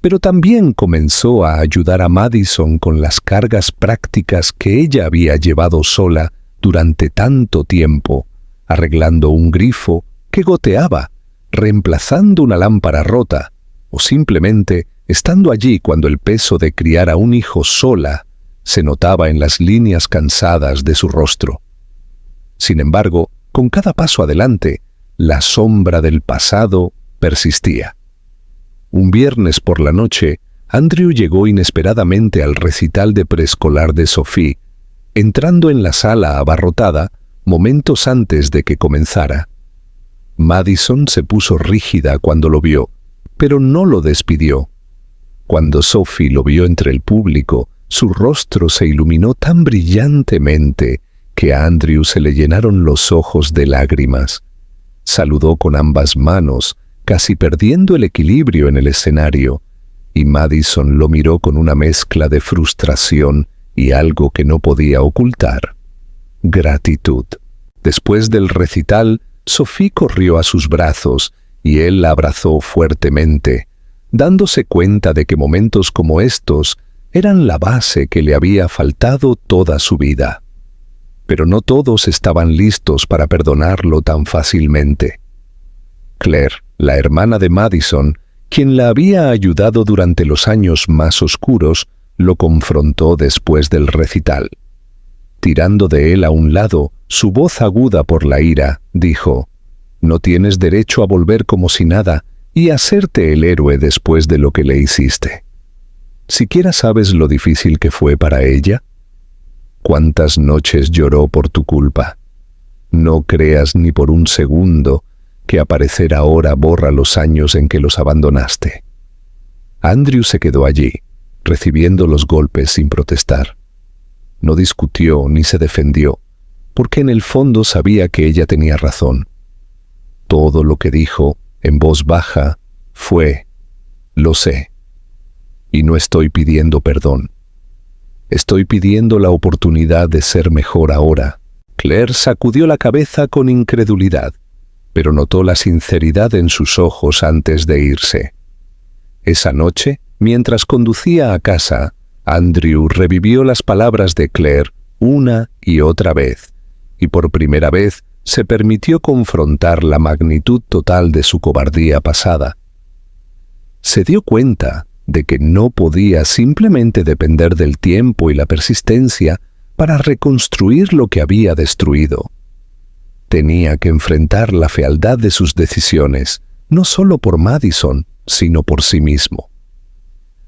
pero también comenzó a ayudar a Madison con las cargas prácticas que ella había llevado sola durante tanto tiempo, arreglando un grifo que goteaba, reemplazando una lámpara rota, o simplemente estando allí cuando el peso de criar a un hijo sola se notaba en las líneas cansadas de su rostro. Sin embargo, con cada paso adelante, la sombra del pasado persistía. Un viernes por la noche, Andrew llegó inesperadamente al recital de preescolar de Sophie, entrando en la sala abarrotada momentos antes de que comenzara. Madison se puso rígida cuando lo vio, pero no lo despidió. Cuando Sophie lo vio entre el público, su rostro se iluminó tan brillantemente que a Andrew se le llenaron los ojos de lágrimas. Saludó con ambas manos, casi perdiendo el equilibrio en el escenario, y Madison lo miró con una mezcla de frustración y algo que no podía ocultar: gratitud. Después del recital, Sophie corrió a sus brazos y él la abrazó fuertemente, dándose cuenta de que momentos como estos eran la base que le había faltado toda su vida. Pero no todos estaban listos para perdonarlo tan fácilmente. Claire, la hermana de Madison, quien la había ayudado durante los años más oscuros, lo confrontó después del recital. Tirando de él a un lado, su voz aguda por la ira, dijo: «No tienes derecho a volver como si nada y hacerte el héroe después de lo que le hiciste. ¿Siquiera sabes lo difícil que fue para ella? ¿Cuántas noches lloró por tu culpa? No creas ni por un segundo que aparecer ahora borra los años en que los abandonaste». Andrew se quedó allí, recibiendo los golpes sin protestar. No discutió ni se defendió, porque en el fondo sabía que ella tenía razón. Todo lo que dijo, en voz baja, fue: «Lo sé, y no estoy pidiendo perdón. Estoy pidiendo la oportunidad de ser mejor ahora». Claire sacudió la cabeza con incredulidad, pero notó la sinceridad en sus ojos antes de irse. Esa noche, mientras conducía a casa, Andrew revivió las palabras de Claire una y otra vez, y por primera vez se permitió confrontar la magnitud total de su cobardía pasada. Se dio cuenta de que no podía simplemente depender del tiempo y la persistencia para reconstruir lo que había destruido. Tenía que enfrentar la fealdad de sus decisiones, no solo por Madison, sino por sí mismo.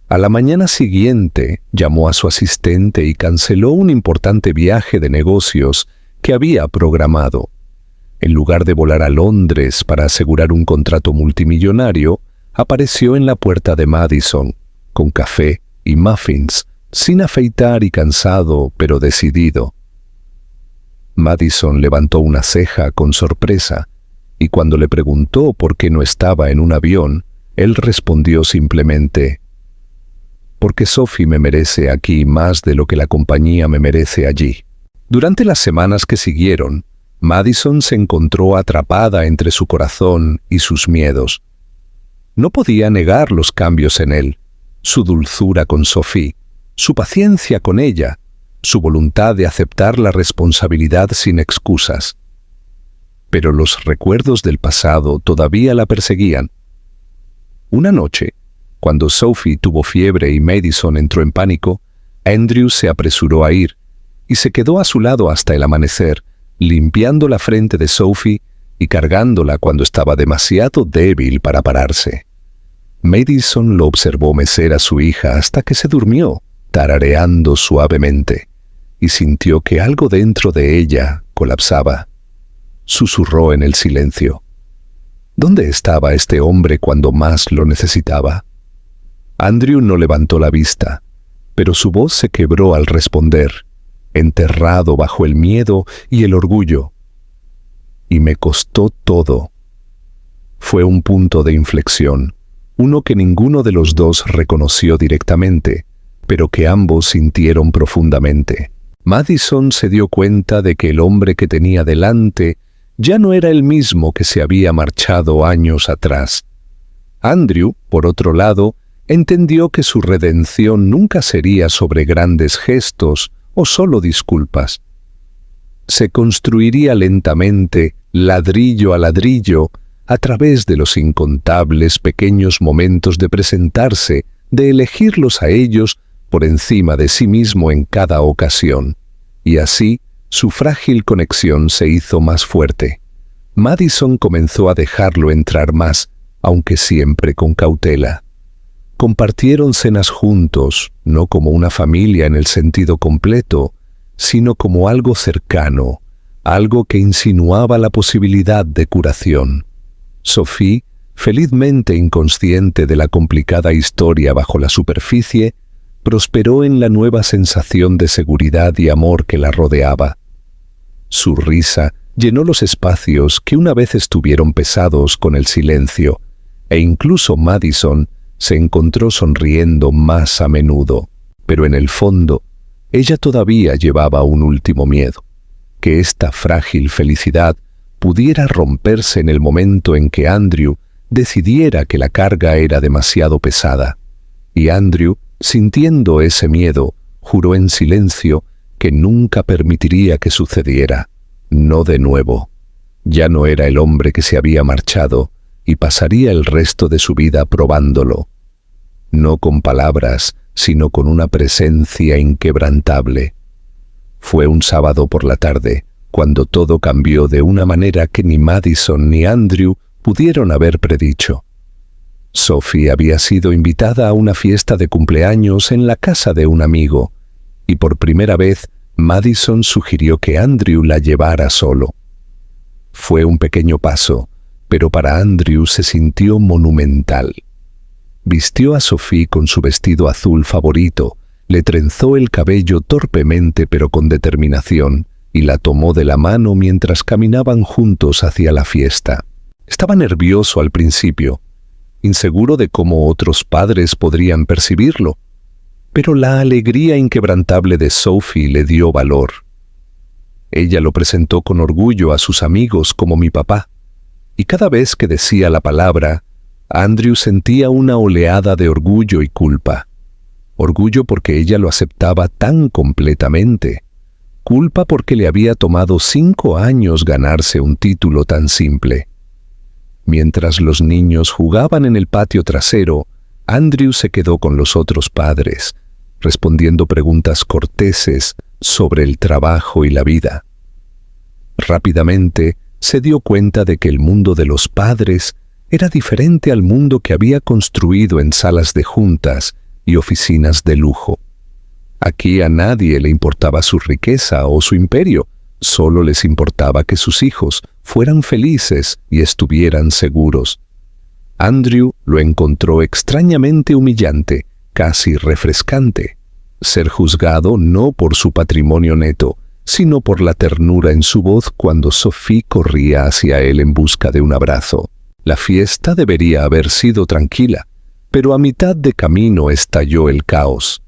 A la mañana siguiente, llamó a su asistente y canceló un importante viaje de negocios que había programado. En lugar de volar a Londres para asegurar un contrato multimillonario, apareció en la puerta de Madison, con café y muffins, sin afeitar y cansado, pero decidido. Madison levantó una ceja con sorpresa, y cuando le preguntó por qué no estaba en un avión, él respondió simplemente: «Porque Sophie me merece aquí más de lo que la compañía me merece allí». Durante las semanas que siguieron, Madison se encontró atrapada entre su corazón y sus miedos. No podía negar los cambios en él, su dulzura con Sophie, su paciencia con ella, su voluntad de aceptar la responsabilidad sin excusas. Pero los recuerdos del pasado todavía la perseguían. Una noche, cuando Sophie tuvo fiebre y Madison entró en pánico, Andrew se apresuró a ir y se quedó a su lado hasta el amanecer, limpiando la frente de Sophie y cargándola cuando estaba demasiado débil para pararse. Madison lo observó mecer a su hija hasta que se durmió, tarareando suavemente, y sintió que algo dentro de ella colapsaba. Susurró en el silencio: ¿dónde estaba este hombre cuando más lo necesitaba? Andrew no levantó la vista, pero su voz se quebró al responder, enterrado bajo el miedo y el orgullo. Y me costó todo. Fue un punto de inflexión, uno que ninguno de los dos reconoció directamente, pero que ambos sintieron profundamente. Madison se dio cuenta de que el hombre que tenía delante ya no era el mismo que se había marchado años atrás. Andrew, por otro lado, entendió que su redención nunca sería sobre grandes gestos o solo disculpas. Se construiría lentamente, ladrillo a ladrillo, a través de los incontables pequeños momentos de presentarse, de elegirlos a ellos por encima de sí mismo en cada ocasión. Y así, su frágil conexión se hizo más fuerte. Madison comenzó a dejarlo entrar más, aunque siempre con cautela. Compartieron cenas juntos, no como una familia en el sentido completo, sino como algo cercano, algo que insinuaba la posibilidad de curación. Sophie, felizmente inconsciente de la complicada historia bajo la superficie, prosperó en la nueva sensación de seguridad y amor que la rodeaba. Su risa llenó los espacios que una vez estuvieron pesados con el silencio, e incluso Madison se encontró sonriendo más a menudo. Pero en el fondo, ella todavía llevaba un último miedo, que esta frágil felicidad pudiera romperse en el momento en que Andrew decidiera que la carga era demasiado pesada. Y Andrew, sintiendo ese miedo, juró en silencio que nunca permitiría que sucediera. No de nuevo. Ya no era el hombre que se había marchado y pasaría el resto de su vida probándolo. No con palabras, sino con una presencia inquebrantable. Fue un sábado por la tarde, cuando todo cambió de una manera que ni Madison ni Andrew pudieron haber predicho. Sophie había sido invitada a una fiesta de cumpleaños en la casa de un amigo, y por primera vez Madison sugirió que Andrew la llevara solo. Fue un pequeño paso, pero para Andrew se sintió monumental. Vistió a Sophie con su vestido azul favorito, le trenzó el cabello torpemente pero con determinación, y la tomó de la mano mientras caminaban juntos hacia la fiesta. Estaba nervioso al principio, inseguro de cómo otros padres podrían percibirlo, pero la alegría inquebrantable de Sophie le dio valor. Ella lo presentó con orgullo a sus amigos como mi papá, y cada vez que decía la palabra, Andrew sentía una oleada de orgullo y culpa. Orgullo porque ella lo aceptaba tan completamente. Culpa porque le había tomado 5 años ganarse un título tan simple. Mientras los niños jugaban en el patio trasero, Andrew se quedó con los otros padres, respondiendo preguntas corteses sobre el trabajo y la vida. Rápidamente se dio cuenta de que el mundo de los padres era diferente al mundo que había construido en salas de juntas y oficinas de lujo. Aquí a nadie le importaba su riqueza o su imperio, solo les importaba que sus hijos fueran felices y estuvieran seguros. Andrew lo encontró extrañamente humillante, casi refrescante. Ser juzgado no por su patrimonio neto, sino por la ternura en su voz cuando Sophie corría hacia él en busca de un abrazo. La fiesta debería haber sido tranquila, pero a mitad de camino estalló el caos.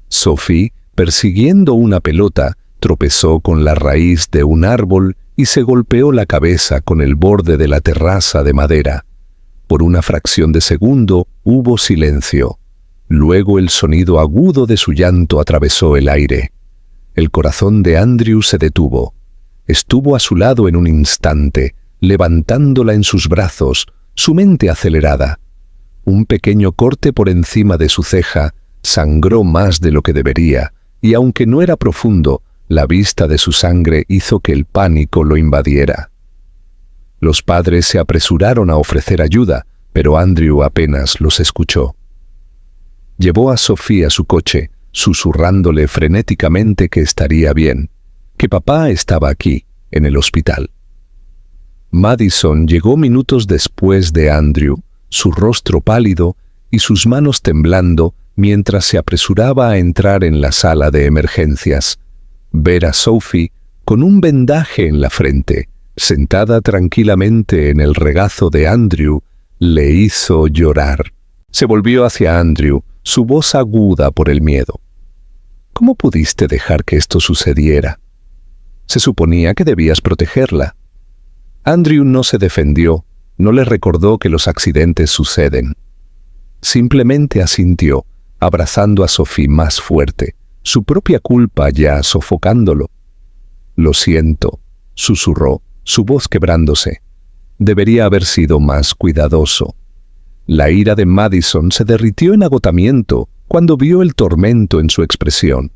Sophie, persiguiendo una pelota, tropezó con la raíz de un árbol y se golpeó la cabeza con el borde de la terraza de madera. Por una fracción de segundo hubo silencio. Luego el sonido agudo de su llanto atravesó el aire. El corazón de Andrew se detuvo. Estuvo a su lado en un instante, levantándola en sus brazos, su mente acelerada. Un pequeño corte por encima de su ceja sangró más de lo que debería, y aunque no era profundo, la vista de su sangre hizo que el pánico lo invadiera. Los padres se apresuraron a ofrecer ayuda, pero Andrew apenas los escuchó. Llevó a Sophie a su coche, susurrándole frenéticamente que estaría bien, que papá estaba aquí, en el hospital. Madison llegó minutos después de Andrew, su rostro pálido y sus manos temblando mientras se apresuraba a entrar en la sala de emergencias. Ver a Sophie con un vendaje en la frente, sentada tranquilamente en el regazo de Andrew, le hizo llorar. Se volvió hacia Andrew, su voz aguda por el miedo. ¿Cómo pudiste dejar que esto sucediera? Se suponía que debías protegerla. Andrew no se defendió, no le recordó que los accidentes suceden. Simplemente asintió, abrazando a Sophie más fuerte, su propia culpa ya sofocándolo. «Lo siento», susurró, su voz quebrándose. Debería haber sido más cuidadoso. La ira de Madison se derritió en agotamiento cuando vio el tormento en su expresión.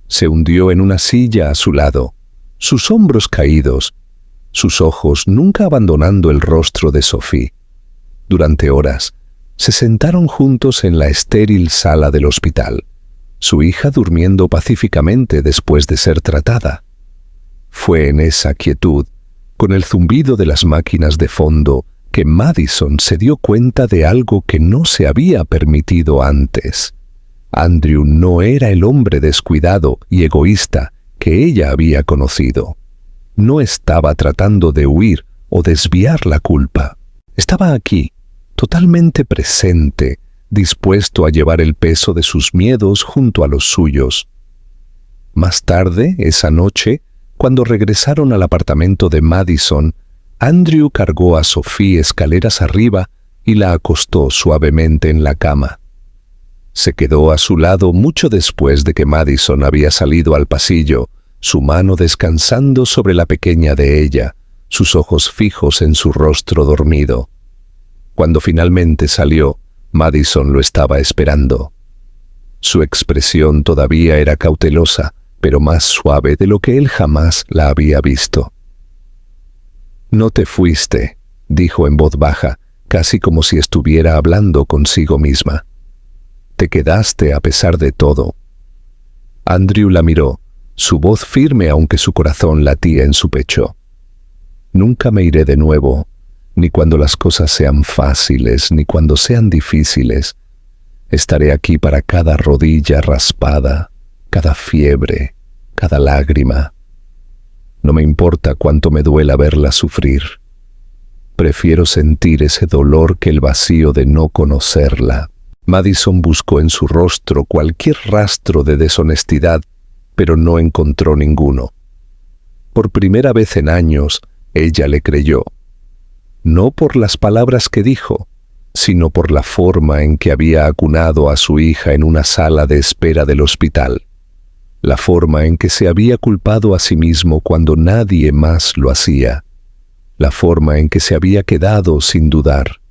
Se hundió en una silla a su lado, sus hombros caídos, sus ojos nunca abandonando el rostro de Sophie. Durante horas, se sentaron juntos en la estéril sala del hospital, su hija durmiendo pacíficamente después de ser tratada. Fue en esa quietud, con el zumbido de las máquinas de fondo, que Madison se dio cuenta de algo que no se había permitido antes. Andrew no era el hombre descuidado y egoísta que ella había conocido. No estaba tratando de huir o desviar la culpa. Estaba aquí, totalmente presente, dispuesto a llevar el peso de sus miedos junto a los suyos. Más tarde, esa noche, cuando regresaron al apartamento de Madison, Andrew cargó a Sophie escaleras arriba y la acostó suavemente en la cama. Se quedó a su lado mucho después de que Madison había salido al pasillo, su mano descansando sobre la pequeña de ella, sus ojos fijos en su rostro dormido. Cuando finalmente salió, Madison lo estaba esperando. Su expresión todavía era cautelosa, pero más suave de lo que él jamás la había visto. «No te fuiste», dijo en voz baja, casi como si estuviera hablando consigo misma. «Te quedaste a pesar de todo». Andrew la miró, su voz firme aunque su corazón latía en su pecho. «Nunca me iré de nuevo, ni cuando las cosas sean fáciles, ni cuando sean difíciles. Estaré aquí para cada rodilla raspada, cada fiebre, cada lágrima. No me importa cuánto me duela verla sufrir. Prefiero sentir ese dolor que el vacío de no conocerla». Madison buscó en su rostro cualquier rastro de deshonestidad, pero no encontró ninguno. Por primera vez en años, ella le creyó. No por las palabras que dijo, sino por la forma en que había acunado a su hija en una sala de espera del hospital. La forma en que se había culpado a sí mismo cuando nadie más lo hacía. La forma en que se había quedado sin dudar.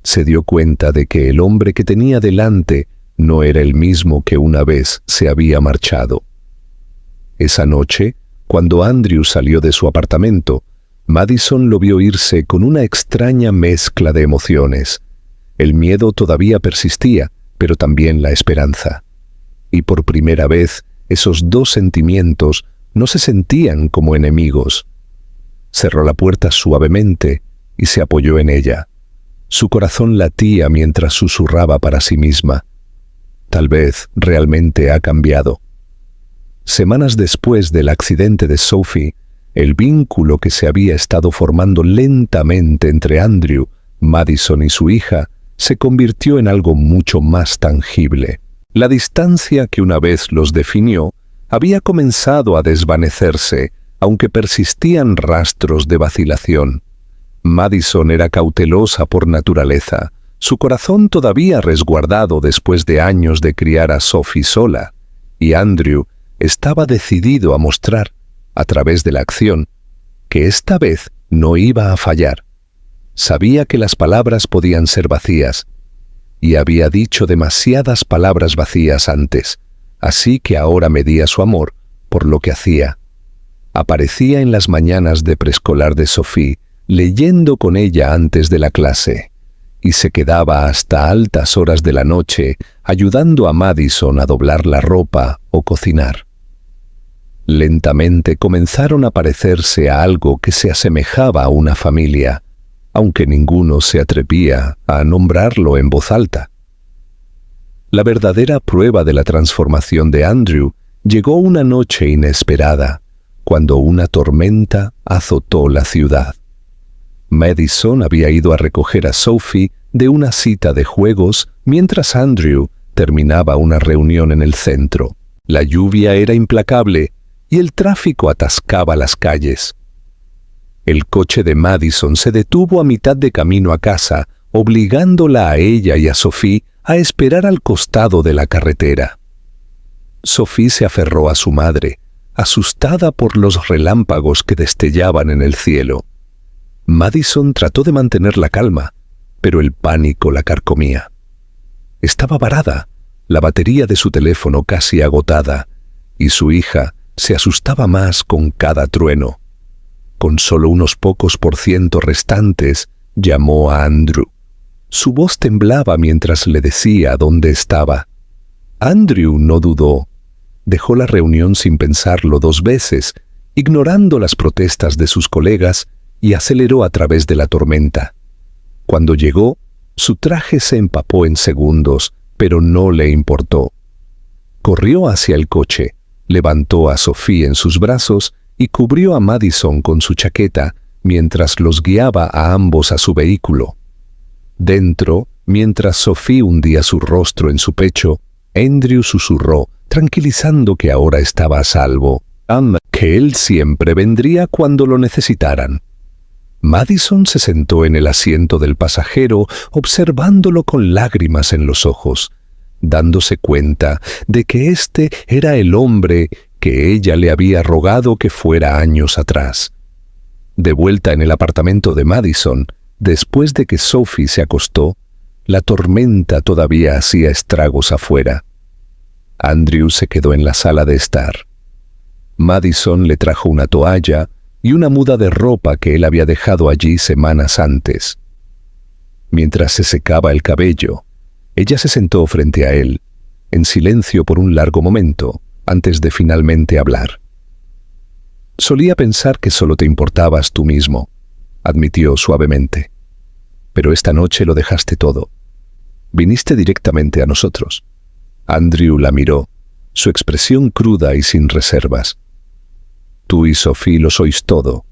Se dio cuenta de que el hombre que tenía delante no era el mismo que una vez se había marchado. Esa noche, cuando Andrew salió de su apartamento, Madison lo vio irse con una extraña mezcla de emociones. El miedo todavía persistía, pero también la esperanza. Y por primera vez, esos dos sentimientos no se sentían como enemigos. Cerró la puerta suavemente y se apoyó en ella. Su corazón latía mientras susurraba para sí misma. Tal vez realmente ha cambiado. Semanas después del accidente de Sophie, el vínculo que se había estado formando lentamente entre Andrew, Madison y su hija se convirtió en algo mucho más tangible. La distancia que una vez los definió había comenzado a desvanecerse, aunque persistían rastros de vacilación. Madison era cautelosa por naturaleza, su corazón todavía resguardado después de años de criar a Sophie sola, y Andrew estaba decidido a mostrar, a través de la acción, que esta vez no iba a fallar. Sabía que las palabras podían ser vacías, y había dicho demasiadas palabras vacías antes, así que ahora medía su amor por lo que hacía. Aparecía en las mañanas de preescolar de Sophie, leyendo con ella antes de la clase, y se quedaba hasta altas horas de la noche ayudando a Madison a doblar la ropa o cocinar. Lentamente comenzaron a parecerse a algo que se asemejaba a una familia, aunque ninguno se atrevía a nombrarlo en voz alta. La verdadera prueba de la transformación de Andrew llegó una noche inesperada, cuando una tormenta azotó la ciudad. Madison había ido a recoger a Sophie de una cita de juegos mientras Andrew terminaba una reunión en el centro. La lluvia era implacable y el tráfico atascaba las calles. El coche de Madison se detuvo a mitad de camino a casa, obligándola a ella y a Sophie a esperar al costado de la carretera. Sophie se aferró a su madre, asustada por los relámpagos que destellaban en el cielo. Madison trató de mantener la calma, pero el pánico la carcomía. Estaba varada, la batería de su teléfono casi agotada, y su hija se asustaba más con cada trueno. Con solo unos pocos % restantes, llamó a Andrew. Su voz temblaba mientras le decía dónde estaba. Andrew no dudó. Dejó la reunión sin pensarlo 2 veces, ignorando las protestas de sus colegas, y aceleró a través de la tormenta. Cuando llegó, su traje se empapó en segundos, pero no le importó. Corrió hacia el coche, levantó a Sophie en sus brazos y cubrió a Madison con su chaqueta mientras los guiaba a ambos a su vehículo. Dentro, mientras Sophie hundía su rostro en su pecho, Andrew susurró, tranquilizando que ahora estaba a salvo, que él siempre vendría cuando lo necesitaran. Madison se sentó en el asiento del pasajero, observándolo con lágrimas en los ojos, dándose cuenta de que este era el hombre que ella le había rogado que fuera años atrás. De vuelta en el apartamento de Madison, después de que Sophie se acostó, la tormenta todavía hacía estragos afuera. Andrew se quedó en la sala de estar. Madison le trajo una toalla y una muda de ropa que él había dejado allí semanas antes. Mientras se secaba el cabello, ella se sentó frente a él, en silencio por un largo momento, antes de finalmente hablar. «Solía pensar que solo te importabas tú mismo», admitió suavemente. «Pero esta noche lo dejaste todo. Viniste directamente a nosotros». Andrew la miró, su expresión cruda y sin reservas. «Tú y Sophie lo sois todo.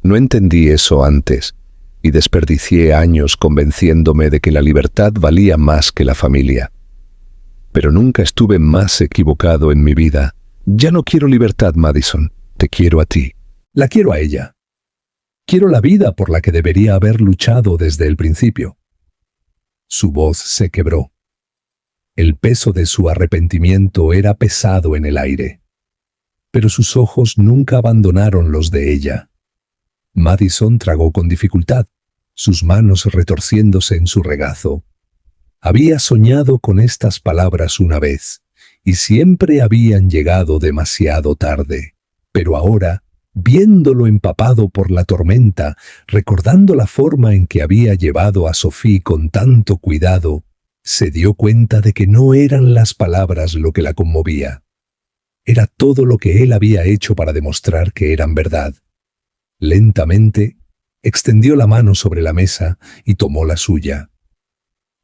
No entendí eso antes, y desperdicié años convenciéndome de que la libertad valía más que la familia. Pero nunca estuve más equivocado en mi vida. Ya no quiero libertad, Madison. Te quiero a ti. La quiero a ella. Quiero la vida por la que debería haber luchado desde el principio». Su voz se quebró. El peso de su arrepentimiento era pesado en el aire. Pero sus ojos nunca abandonaron los de ella. Madison tragó con dificultad, sus manos retorciéndose en su regazo. Había soñado con estas palabras una vez, y siempre habían llegado demasiado tarde. Pero ahora, viéndolo empapado por la tormenta, recordando la forma en que había llevado a Sophie con tanto cuidado, se dio cuenta de que no eran las palabras lo que la conmovía. Era todo lo que él había hecho para demostrar que eran verdad. Lentamente, extendió la mano sobre la mesa y tomó la suya.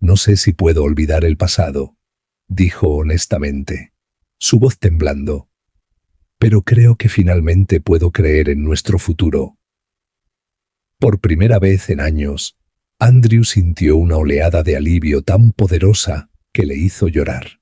«No sé si puedo olvidar el pasado», dijo honestamente, su voz temblando. «Pero creo que finalmente puedo creer en nuestro futuro». Por primera vez en años, Andrew sintió una oleada de alivio tan poderosa que le hizo llorar.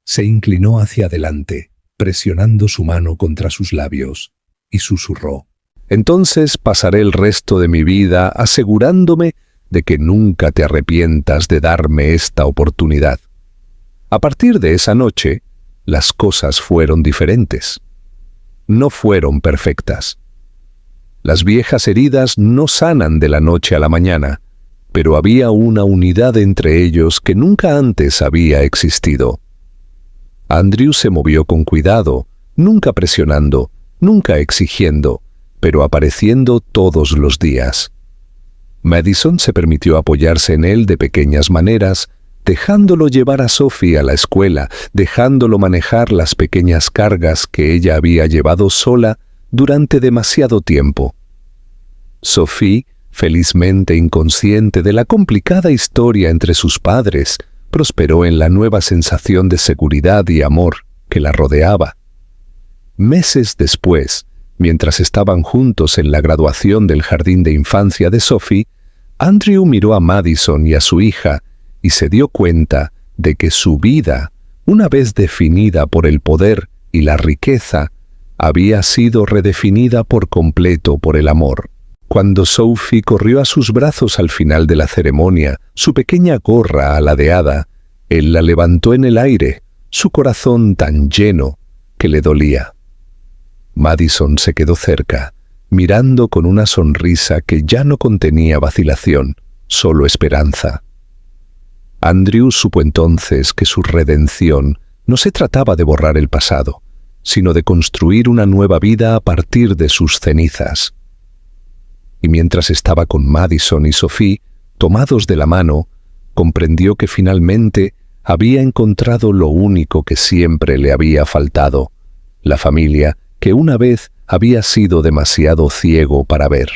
Se inclinó hacia adelante, presionando su mano contra sus labios, y susurró: «Entonces pasaré el resto de mi vida asegurándome de que nunca te arrepientas de darme esta oportunidad». A partir de esa noche, las cosas fueron diferentes. No fueron perfectas. Las viejas heridas no sanan de la noche a la mañana, pero había una unidad entre ellos que nunca antes había existido. Andrew se movió con cuidado, nunca presionando, nunca exigiendo, pero apareciendo todos los días. Madison se permitió apoyarse en él de pequeñas maneras, dejándolo llevar a Sophie a la escuela, dejándolo manejar las pequeñas cargas que ella había llevado sola durante demasiado tiempo. Sophie, felizmente inconsciente de la complicada historia entre sus padres, prosperó en la nueva sensación de seguridad y amor que la rodeaba. Meses después, mientras estaban juntos en la graduación del jardín de infancia de Sophie, Andrew miró a Madison y a su hija y se dio cuenta de que su vida, una vez definida por el poder y la riqueza, había sido redefinida por completo por el amor. Cuando Sophie corrió a sus brazos al final de la ceremonia, su pequeña gorra aladeada, él la levantó en el aire, su corazón tan lleno que le dolía. Madison se quedó cerca, mirando con una sonrisa que ya no contenía vacilación, solo esperanza. Andrew supo entonces que su redención no se trataba de borrar el pasado, sino de construir una nueva vida a partir de sus cenizas. Y mientras estaba con Madison y Sophie, tomados de la mano, comprendió que finalmente había encontrado lo único que siempre le había faltado, la familia que una vez había sido demasiado ciego para ver.